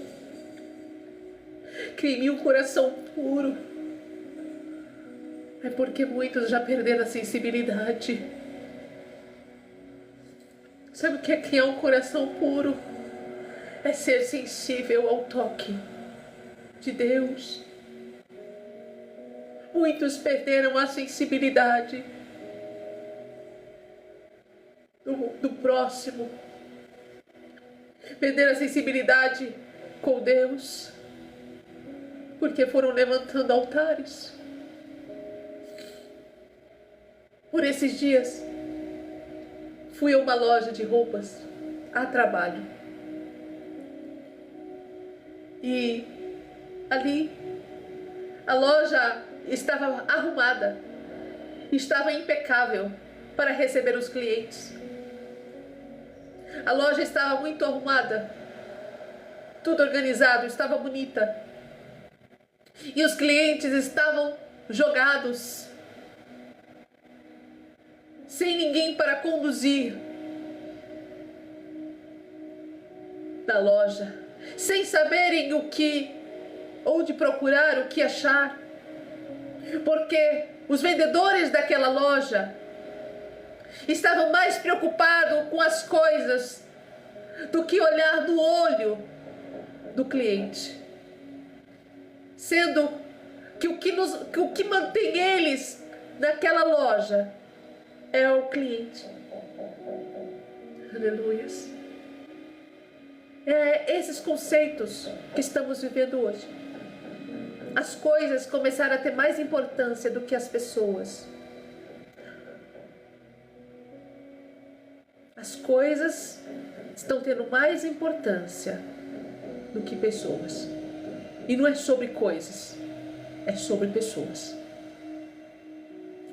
Cria em mim um coração puro. É porque muitos já perderam a sensibilidade. Sabe o que é criar um coração puro? É ser sensível ao toque de Deus. Muitos perderam a sensibilidade do próximo. Perderam a sensibilidade com Deus. Porque foram levantando altares. Por esses dias, fui a uma loja de roupas a trabalho. E ali, a loja estava arrumada, estava impecável para receber os clientes. A loja estava muito arrumada, tudo organizado, estava bonita. E os clientes estavam jogados, sem ninguém para conduzir na loja, sem saberem onde procurar, o que achar, porque os vendedores daquela loja estavam mais preocupados com as coisas do que olhar no olho do cliente, sendo que o que mantém eles naquela loja é o cliente. Aleluias. É esses conceitos que estamos vivendo hoje. As coisas começaram a ter mais importância do que as pessoas. As coisas estão tendo mais importância do que pessoas. E não é sobre coisas, é sobre pessoas.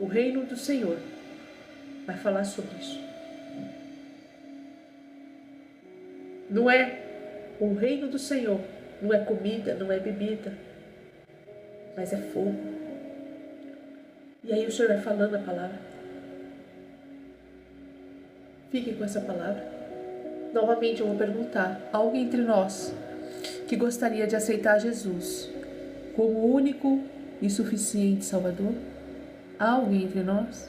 O reino do Senhor vai falar sobre isso. Não é o reino do Senhor, não é comida, não é bebida, mas é fogo. E aí o Senhor vai falando a palavra. Fique com essa palavra. Novamente eu vou perguntar: há alguém entre nós que gostaria de aceitar Jesus como o único e suficiente Salvador? Há alguém entre nós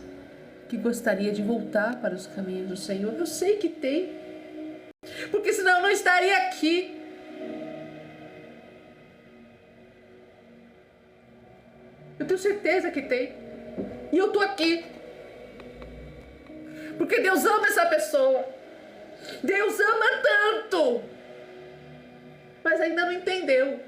que gostaria de voltar para os caminhos do Senhor? Eu sei que tem, porque senão eu não estaria aqui. Eu tenho certeza que tem. E eu estou aqui porque Deus ama essa pessoa. Deus ama tanto, mas ainda não entendeu.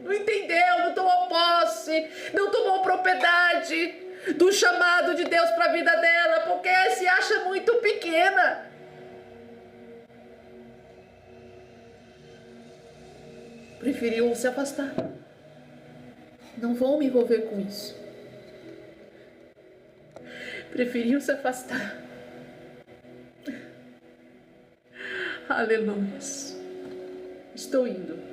Não entendeu, não tomou posse, não tomou propriedade do chamado de Deus para a vida dela, porque se acha muito pequena. Preferiu se afastar. Não vou me envolver com isso. Preferiu se afastar. Aleluia. Estou indo.